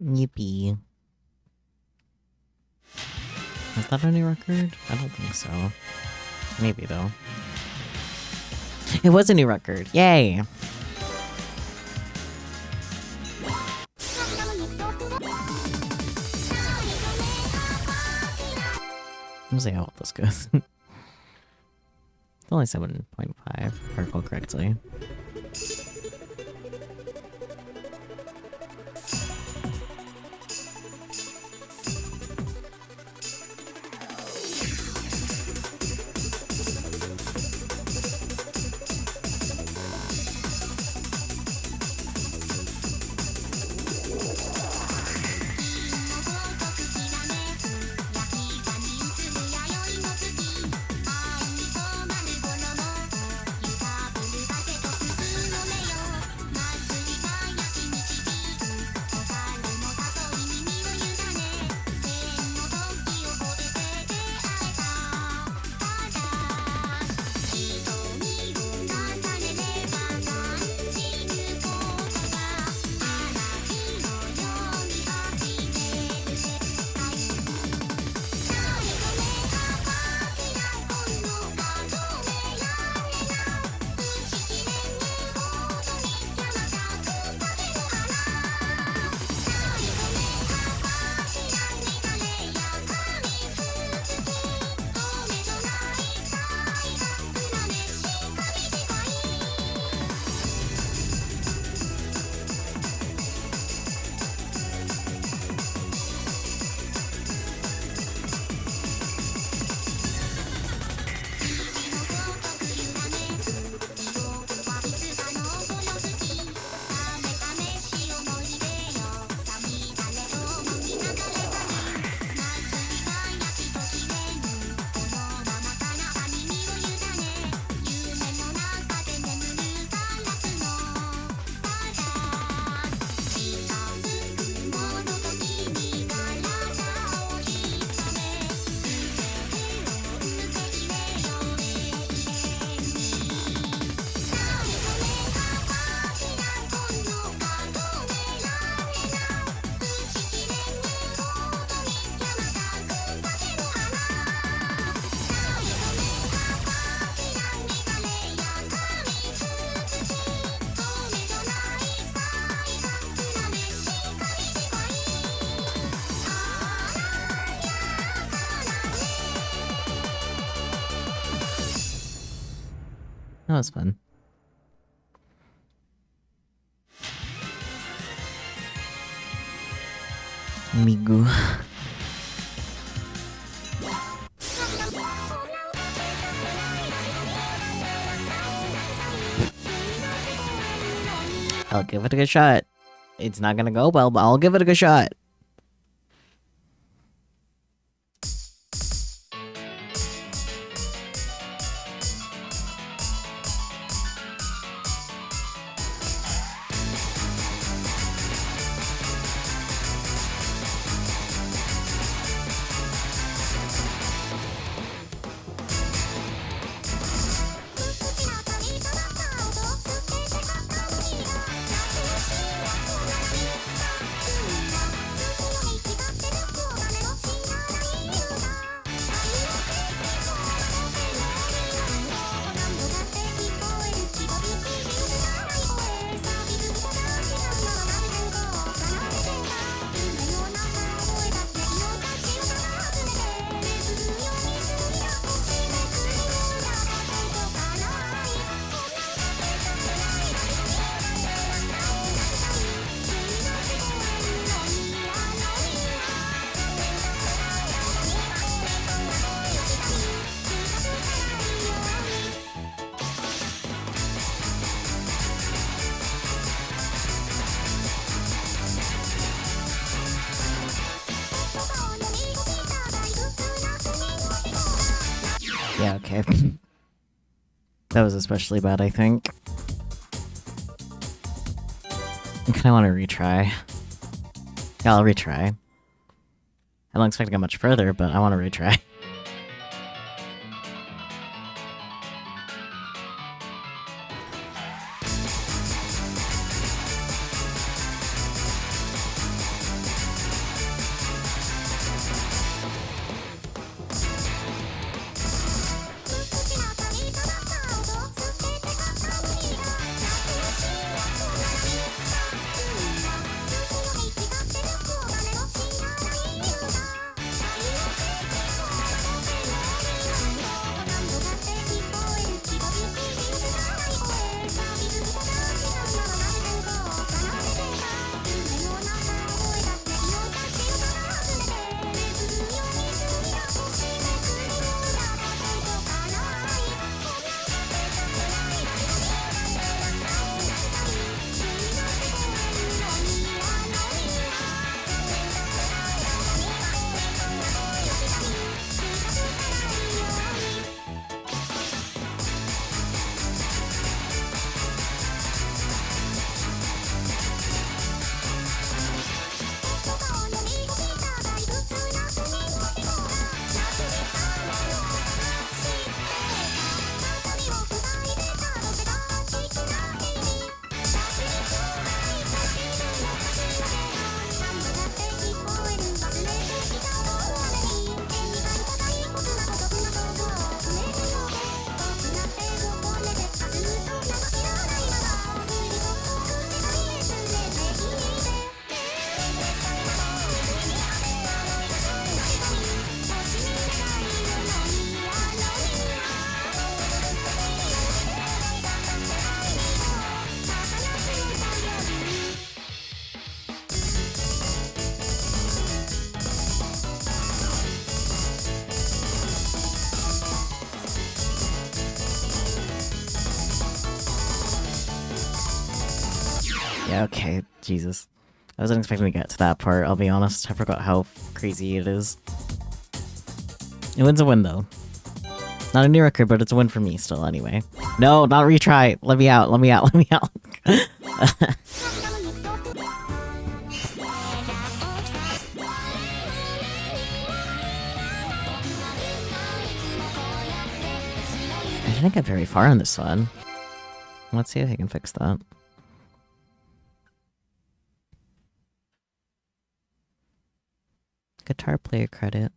Yippee. Is that a new record? I don't think so. Maybe though. It was a new record. Yay! Let's see how well this goes. It's only 7.5, if I recall correctly. That was fun. Meegu. I'll give it a good shot. It's not gonna go well, but I'll give it a good shot. Yeah, okay. That was especially bad, I think. I kinda wanna retry. Yeah, I'll retry. I don't expect to go much further, but I wanna retry. Yeah, okay, Jesus. I wasn't expecting to get to that part, I'll be honest. I forgot how crazy it is. It wins a win, though. Not a new record, but it's a win for me still, anyway. No, not retry! Let me out, let me out, let me out! I didn't get very far on this one. Let's see if I can fix that. Guitar player credit.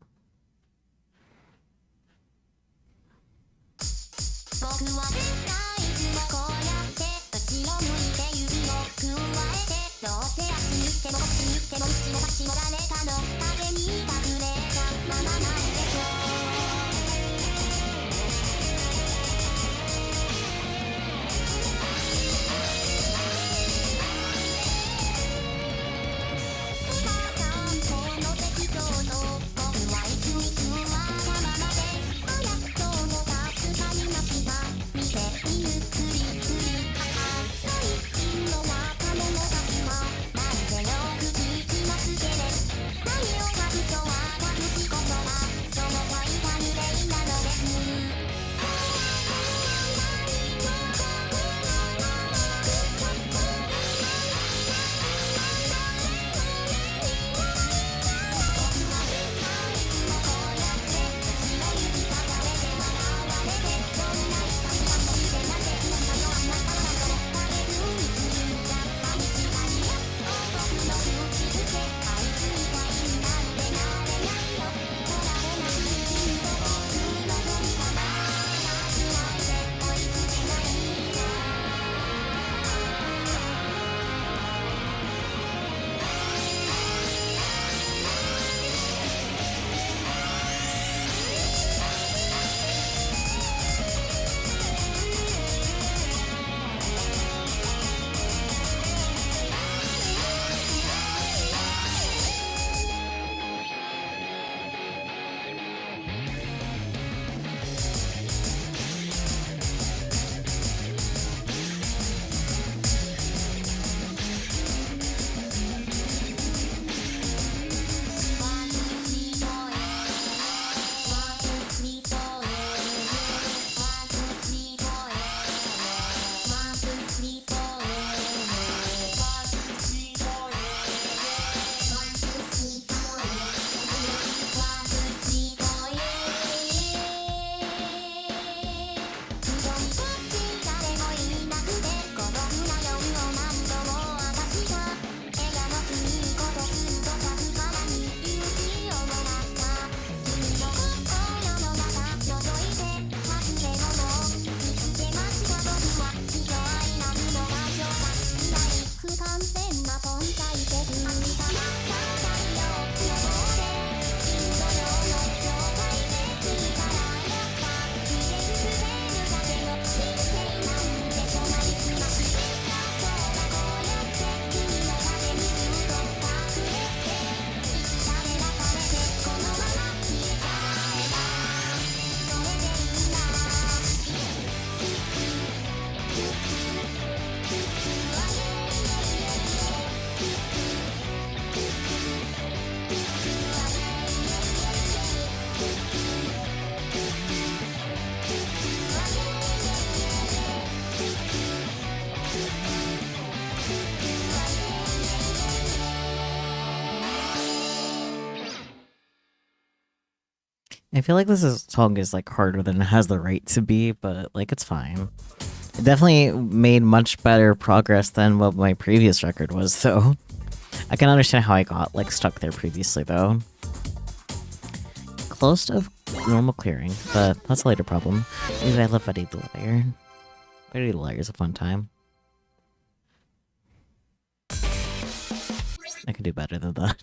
I feel like song is like harder than it has the right to be, but like it's fine. It definitely made much better progress than what my previous record was, though. I can understand how I got like stuck there previously, though. Close to normal clearing, but that's a later problem. Maybe I love Buddy the Liar. Buddy the Liar is a fun time. I could do better than that.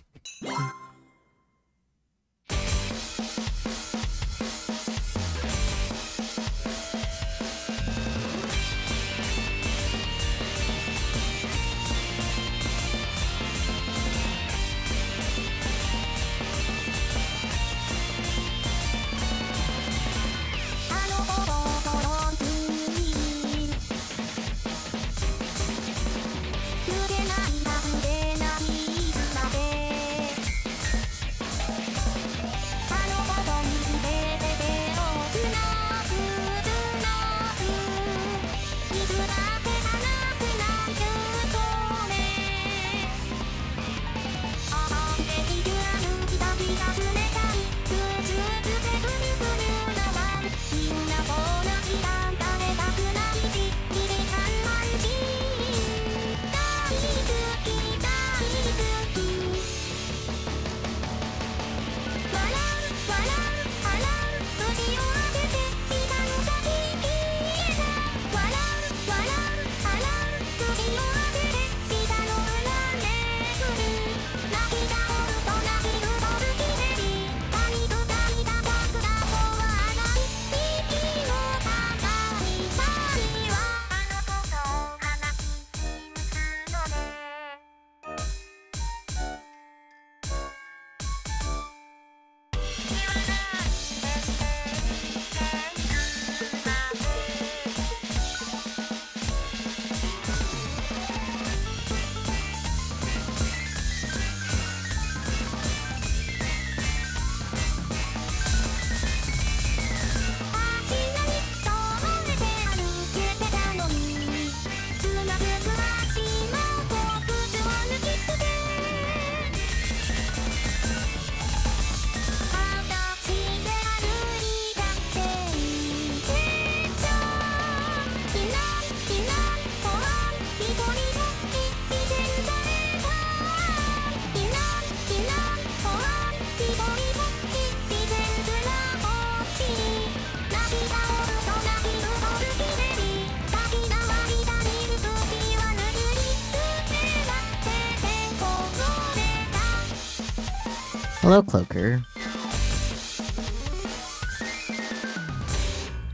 Hello, Cloaker.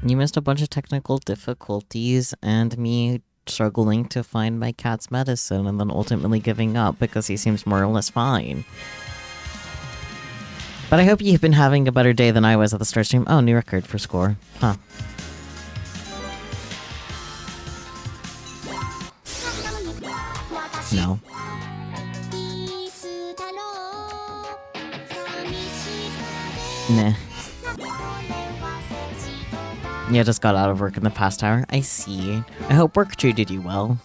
You missed a bunch of technical difficulties and me struggling to find my cat's medicine and then ultimately giving up because he seems more or less fine. But I hope you've been having a better day than I was at the start stream. Oh, new record for score. Huh. No. Nah. Yeah, just got out of work in the past hour. I see. I hope work treated you well.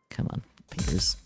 Come on, fingers.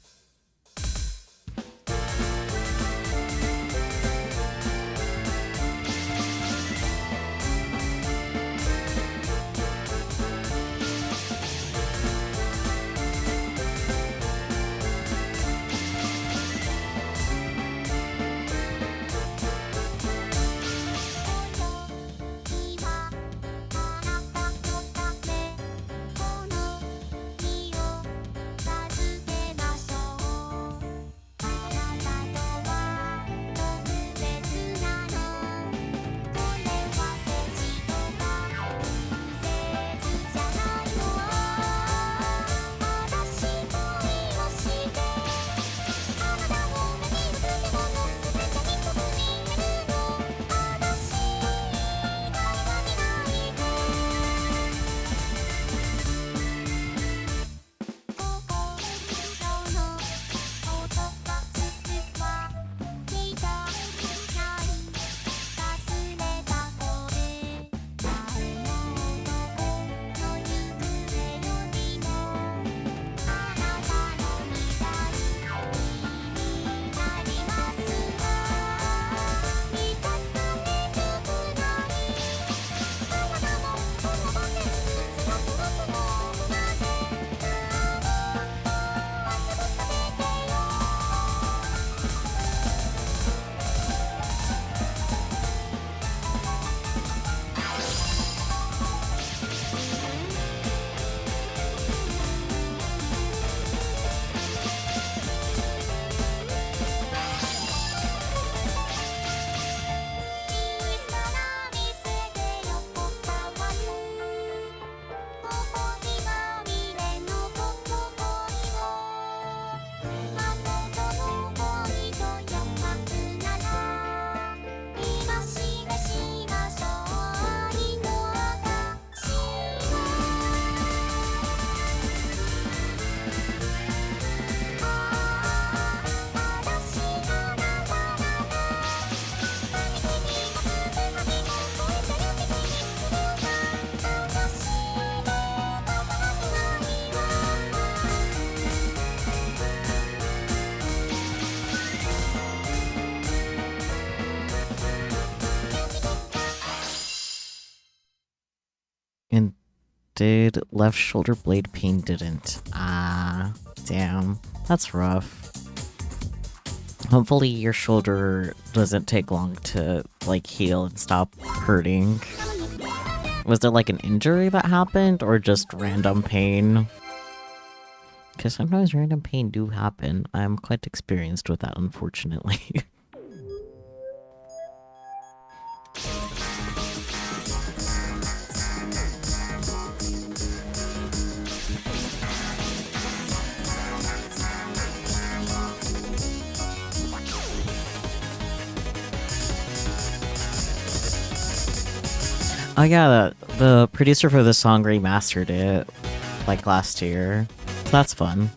And did left shoulder blade pain didn't. Ah, damn. That's rough. Hopefully your shoulder doesn't take long to, like, heal and stop hurting. Was there, like, an injury that happened, or just random pain? Because sometimes random pain do happen. I'm quite experienced with that, unfortunately. Oh yeah, the producer for the song remastered it, like, last year. So that's fun.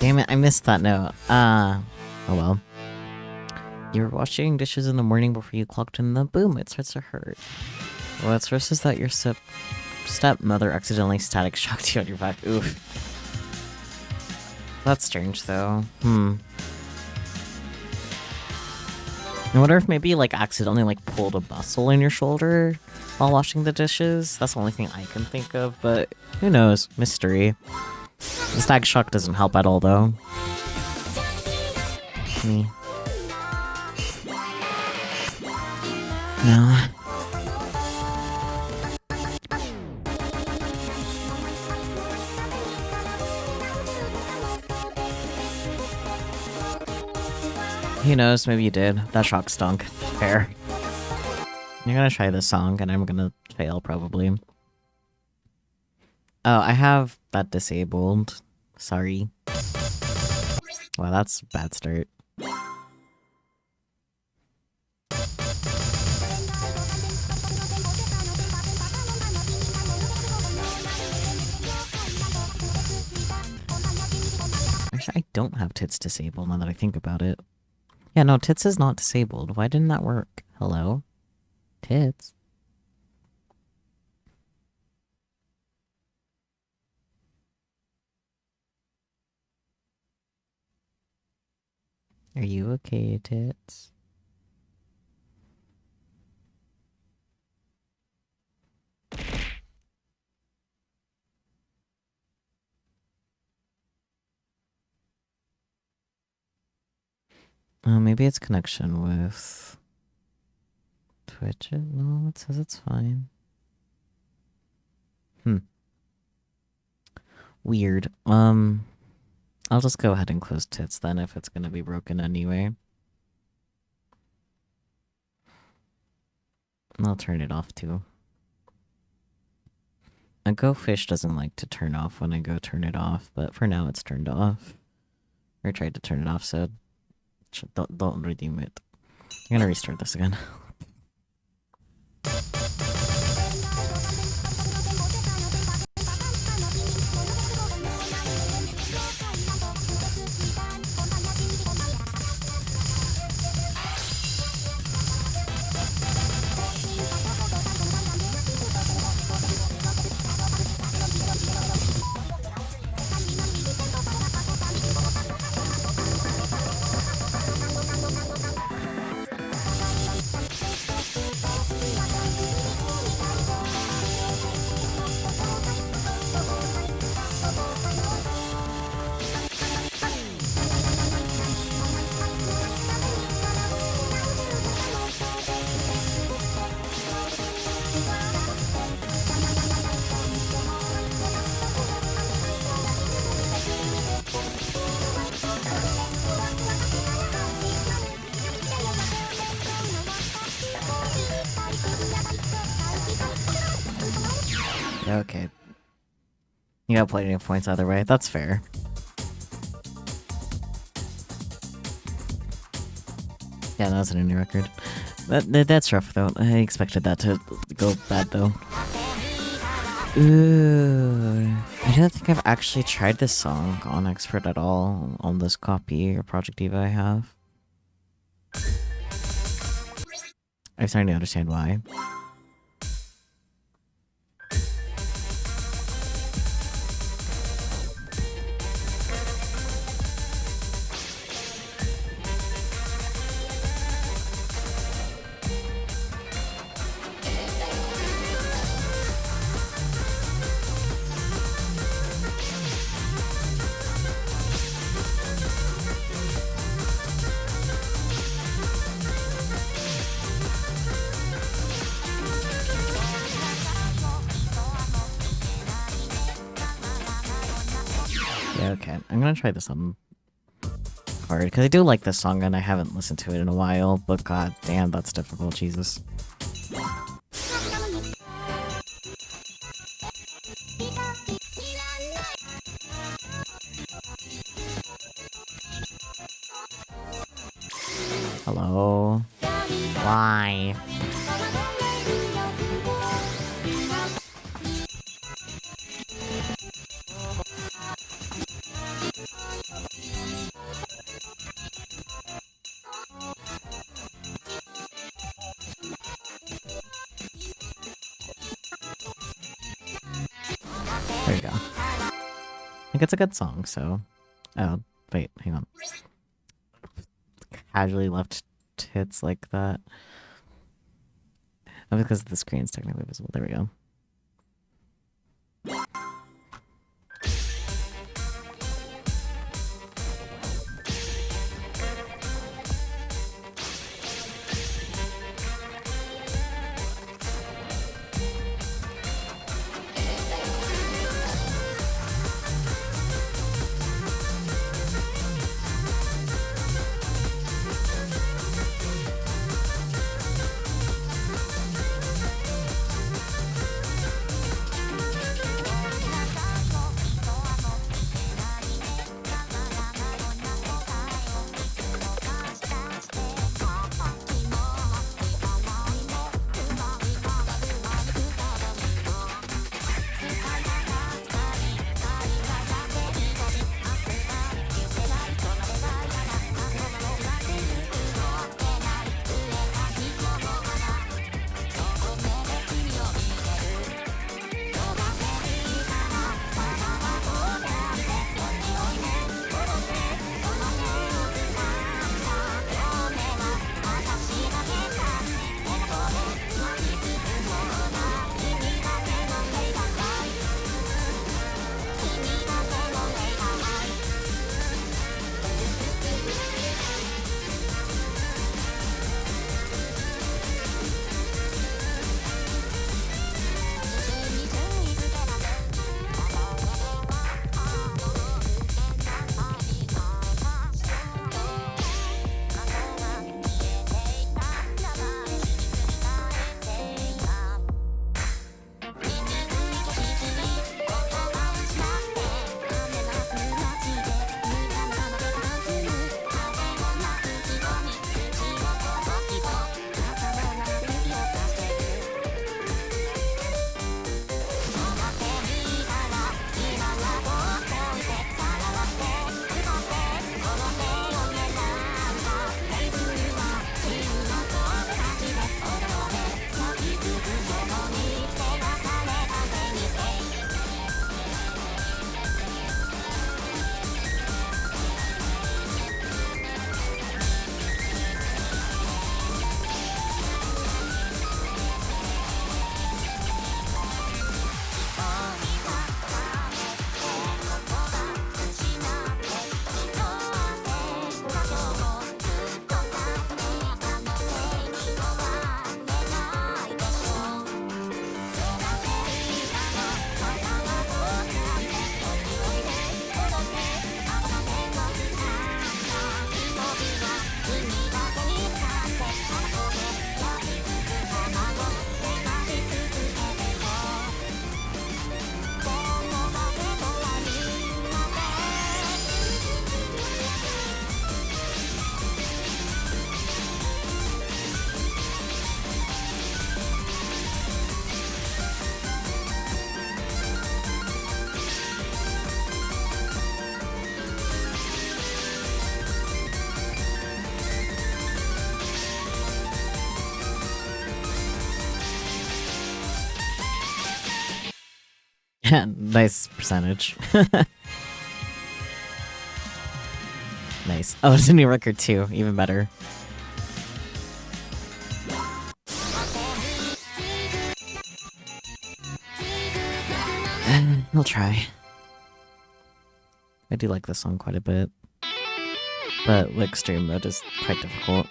Damn it, I missed that note. Oh well. You were washing dishes in the morning before you clocked in, the boom, it starts to hurt. What's worse is that your stepmother accidentally static shocked you on your back. Oof. That's strange, though. I wonder if maybe, like, accidentally, like, pulled a muscle in your shoulder while washing the dishes. That's the only thing I can think of, but who knows? Mystery. The static shock doesn't help at all, though. Me. No. Who knows, maybe you did. That shock stunk. Fair. You're gonna try this song, and I'm gonna fail, probably. Oh, I have that disabled. Sorry. Wow, that's a bad start. Actually, I don't have tits disabled now that I think about it. Yeah, no, tits is not disabled. Why didn't that work? Hello? Tits? Are you okay, tits? Maybe it's connection with Twitch. No, it says it's fine. Weird. I'll just go ahead and close tits then if it's gonna be broken anyway. I'll turn it off too. A Go Fish doesn't like to turn off when I go turn it off, but for now it's turned off. Or tried to turn it off, so don't redeem it. I'm gonna restart this again. Okay. You got plenty of points either way. That's fair. Yeah, that was an indie record. That's rough though. I expected that to go bad though. Ooh, I don't think I've actually tried this song on Expert at all on this copy or Project Diva I have. I'm starting to understand why. Yeah, okay. I'm gonna try this on hard, because I do like this song and I haven't listened to it in a while, but god damn, that's difficult, Jesus. Hello? Why? There you go. I think it's a good song, so... Oh, wait, hang on. Casually left tits like that. Oh, because the screen's technically visible. There we go. Nice percentage. Nice. Oh, it's a new record too. Even better. I'll try. I do like this song quite a bit. But like stream mode is quite difficult.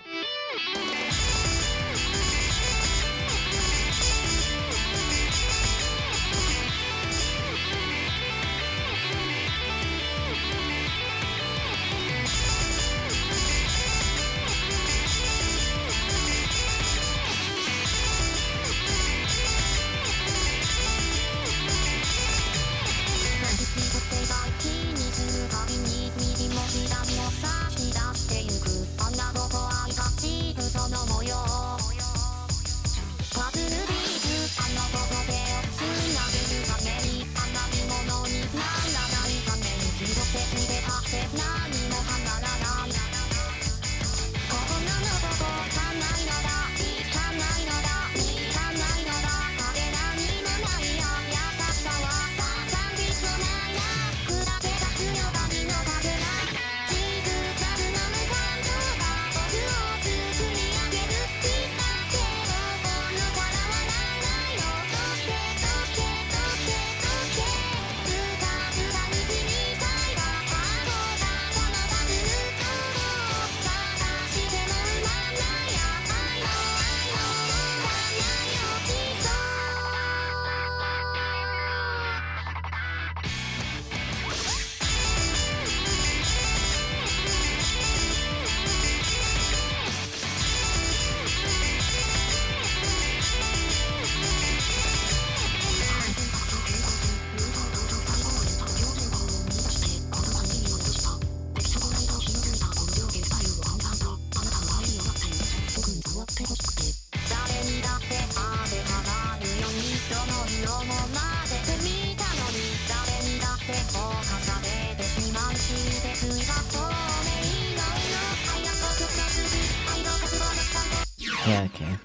Yeah, okay.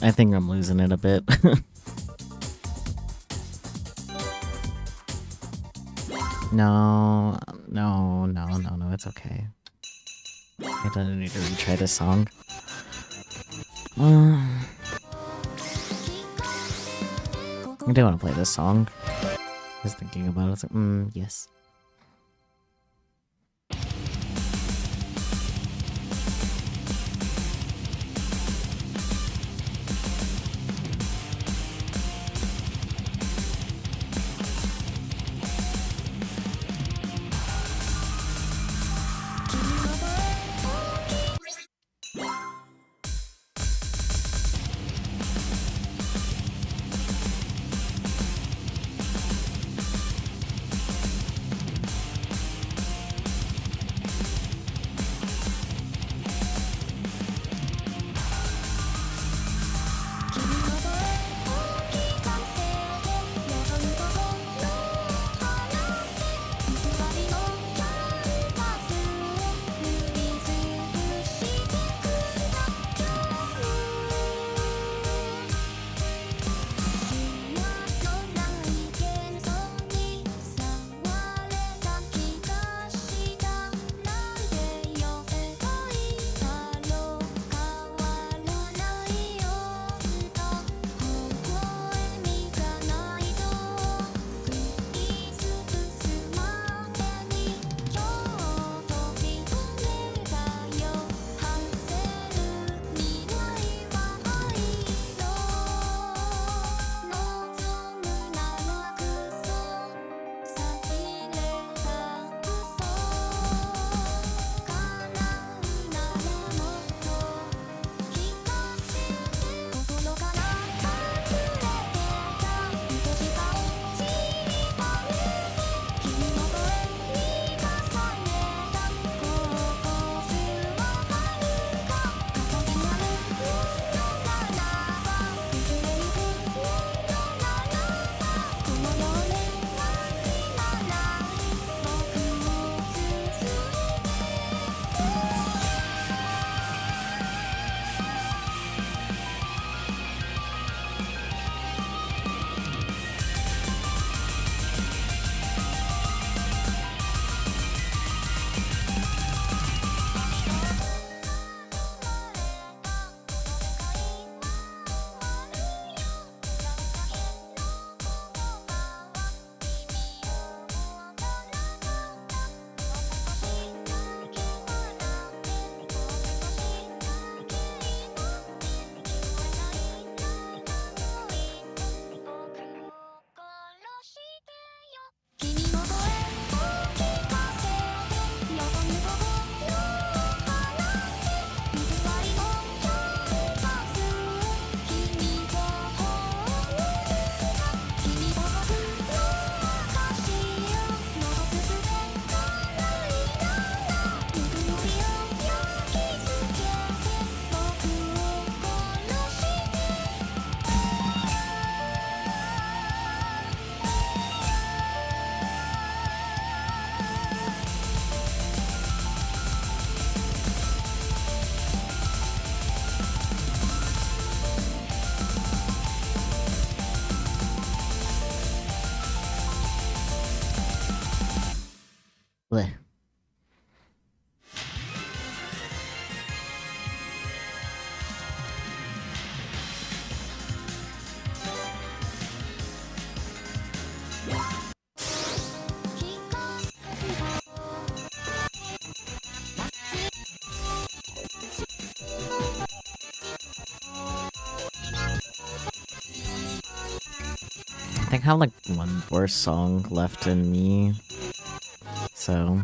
I think I'm losing it a bit. No, it's okay. I don't need to retry this song. I do want to play this song. I was thinking about it. I was like, yes. think I have like one more song left in me. So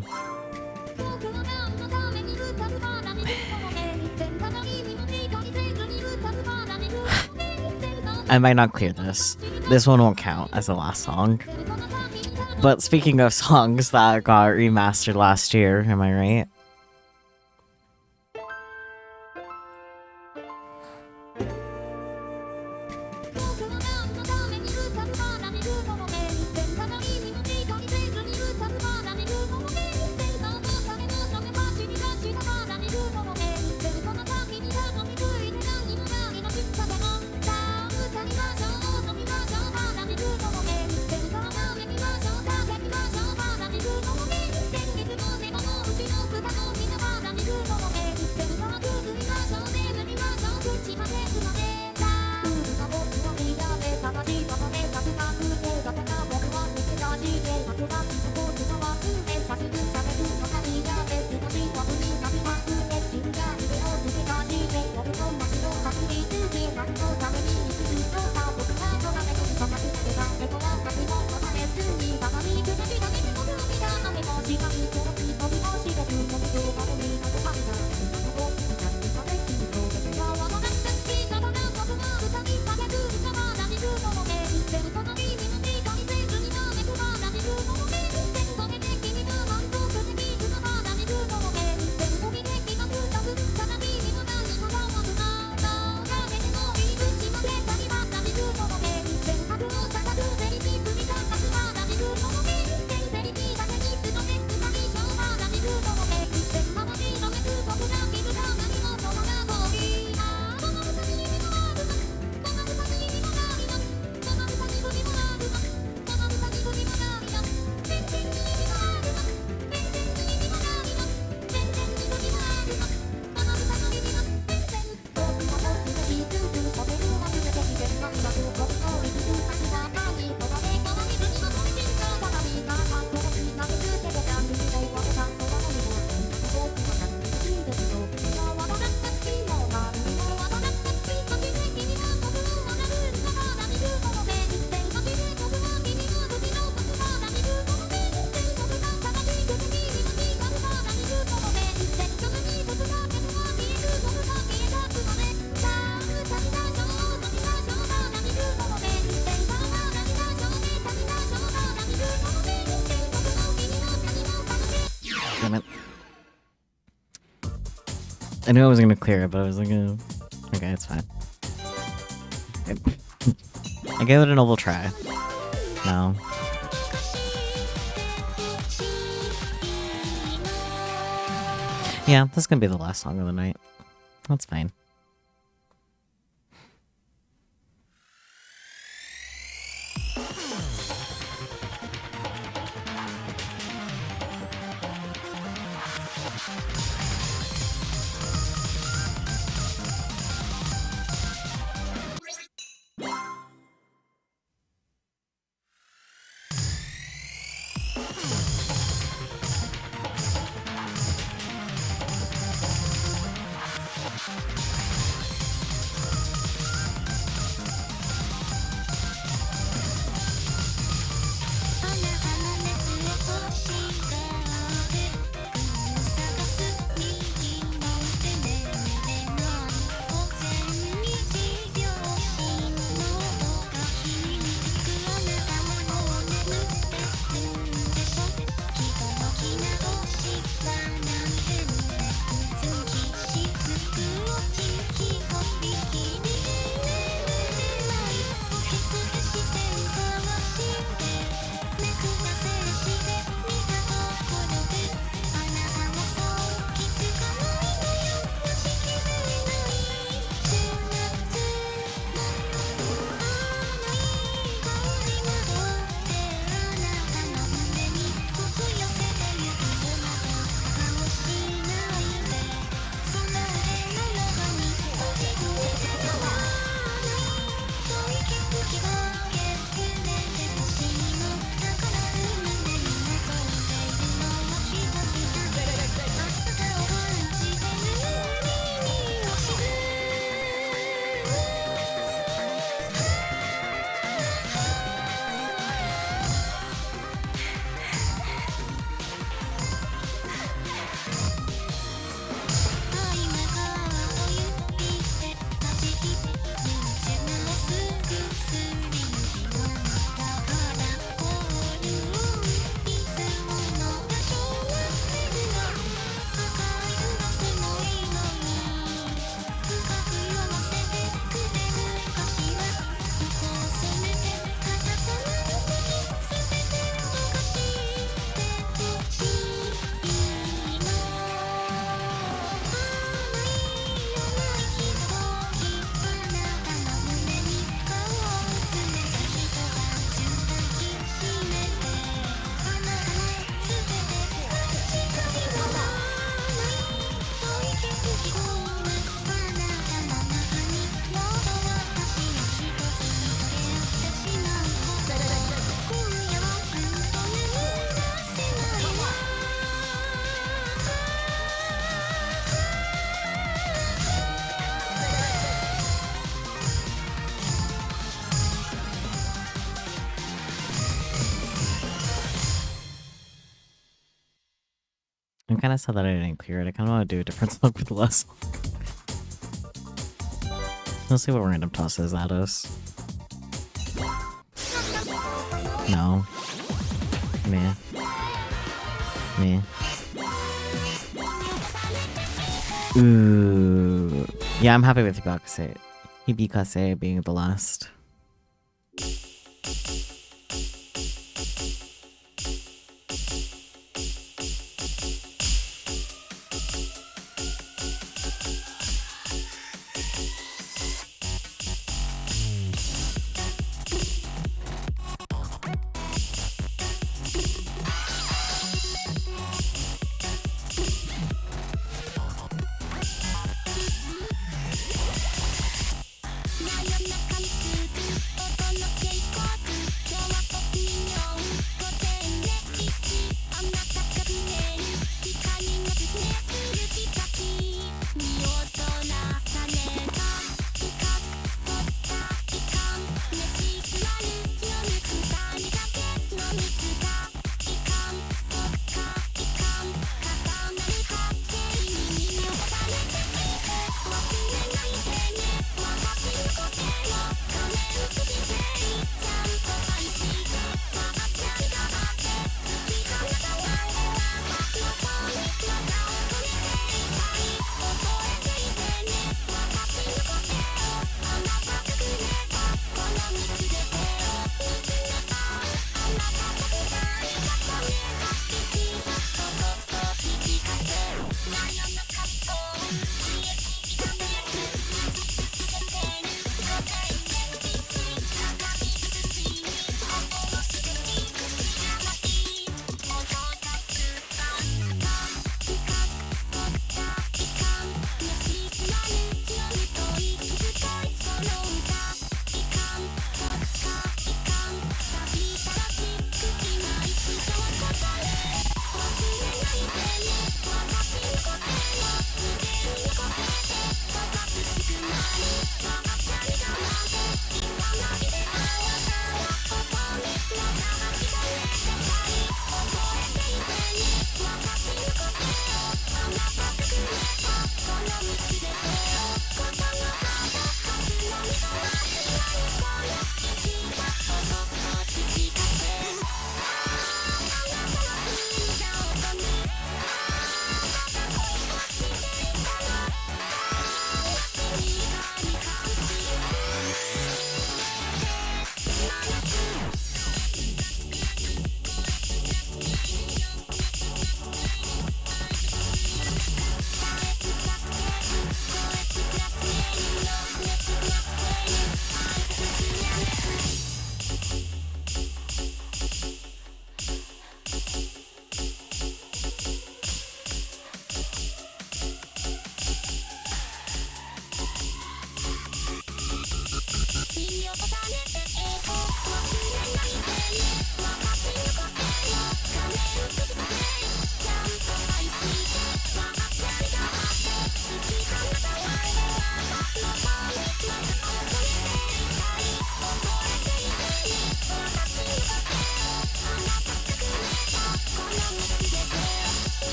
I might not clear this. This one won't count as the last song. But speaking of songs that got remastered last year, am I right? Damn it. I knew I was gonna clear it, but I was like, okay, it's fine. I gave it a noble try. No. Yeah, this is gonna be the last song of the night. That's fine. kind of sad that I didn't clear it. I kind of want to do a different song with less. Let's see what random tosses at us. No. Meh. Meh. Ooh. Yeah, I'm happy with Hibikase. Hibikase being the last.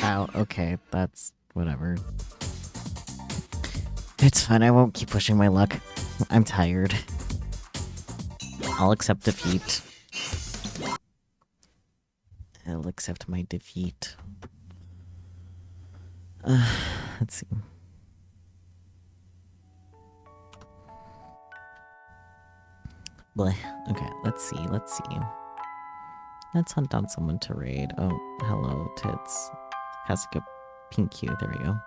Ow, okay, that's whatever. It's fine, I won't keep pushing my luck. I'm tired. I'll accept defeat. I'll accept my defeat. Let's see. Bleh. Okay, let's see. Let's hunt down someone to raid. Oh, hello, tits. Has like a pink hue. There we go.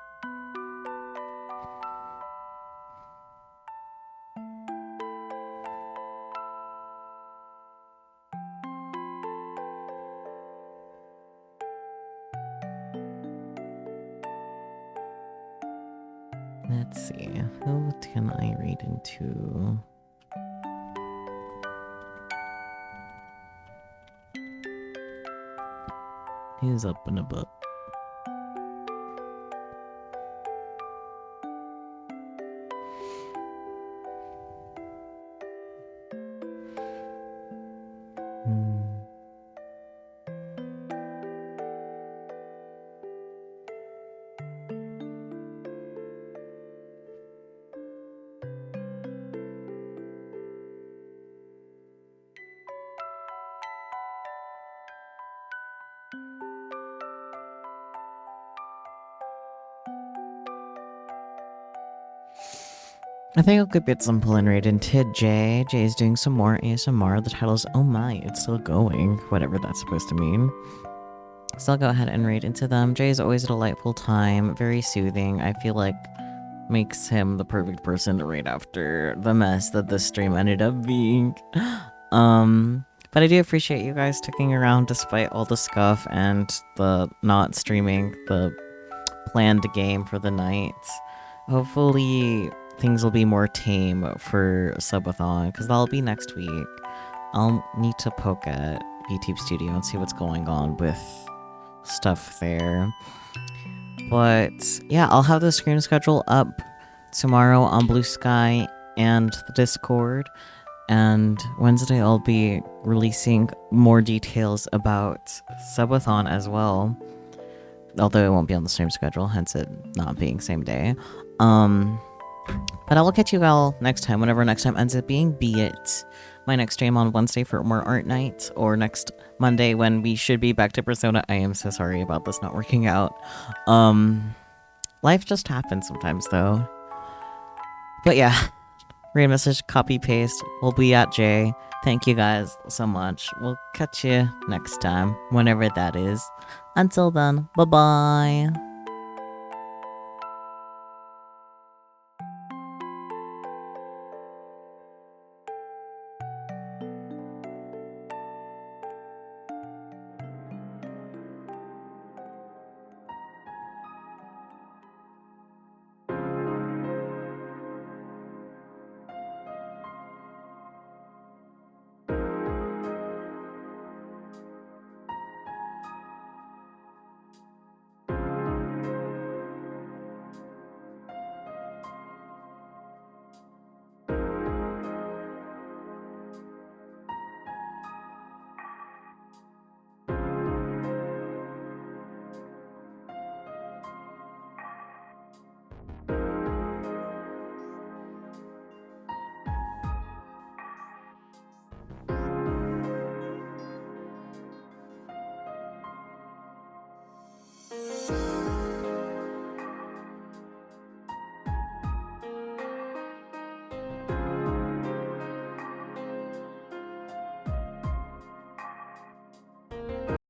Let's see. Who can I raid into? Who's up and about? I think I'll go get some pull and raid into Jay. Jay is doing some more ASMR. The title is Oh My, it's still going. Whatever that's supposed to mean. So I'll go ahead and raid into them. Jay is always a delightful time, very soothing. I feel like makes him the perfect person to raid after the mess that this stream ended up being. But I do appreciate you guys sticking around despite all the scuff and the not streaming the planned game for the night. Hopefully things will be more tame for Subathon, because that'll be next week. I'll need to poke at YouTube Studio and see what's going on with stuff there. But yeah, I'll have the stream schedule up tomorrow on Blue Sky and the Discord. And Wednesday I'll be releasing more details about Subathon as well. Although it won't be on the same schedule, hence it not being same day. But I will catch you all next time, whenever next time ends up being, be it my next stream on Wednesday for more art night, or next Monday when we should be back to Persona. I am so sorry about this not working out. Life just happens sometimes, though. But yeah, read message, copy, paste, we'll be at J. Thank you guys so much. We'll catch you next time, whenever that is. Until then, bye-bye.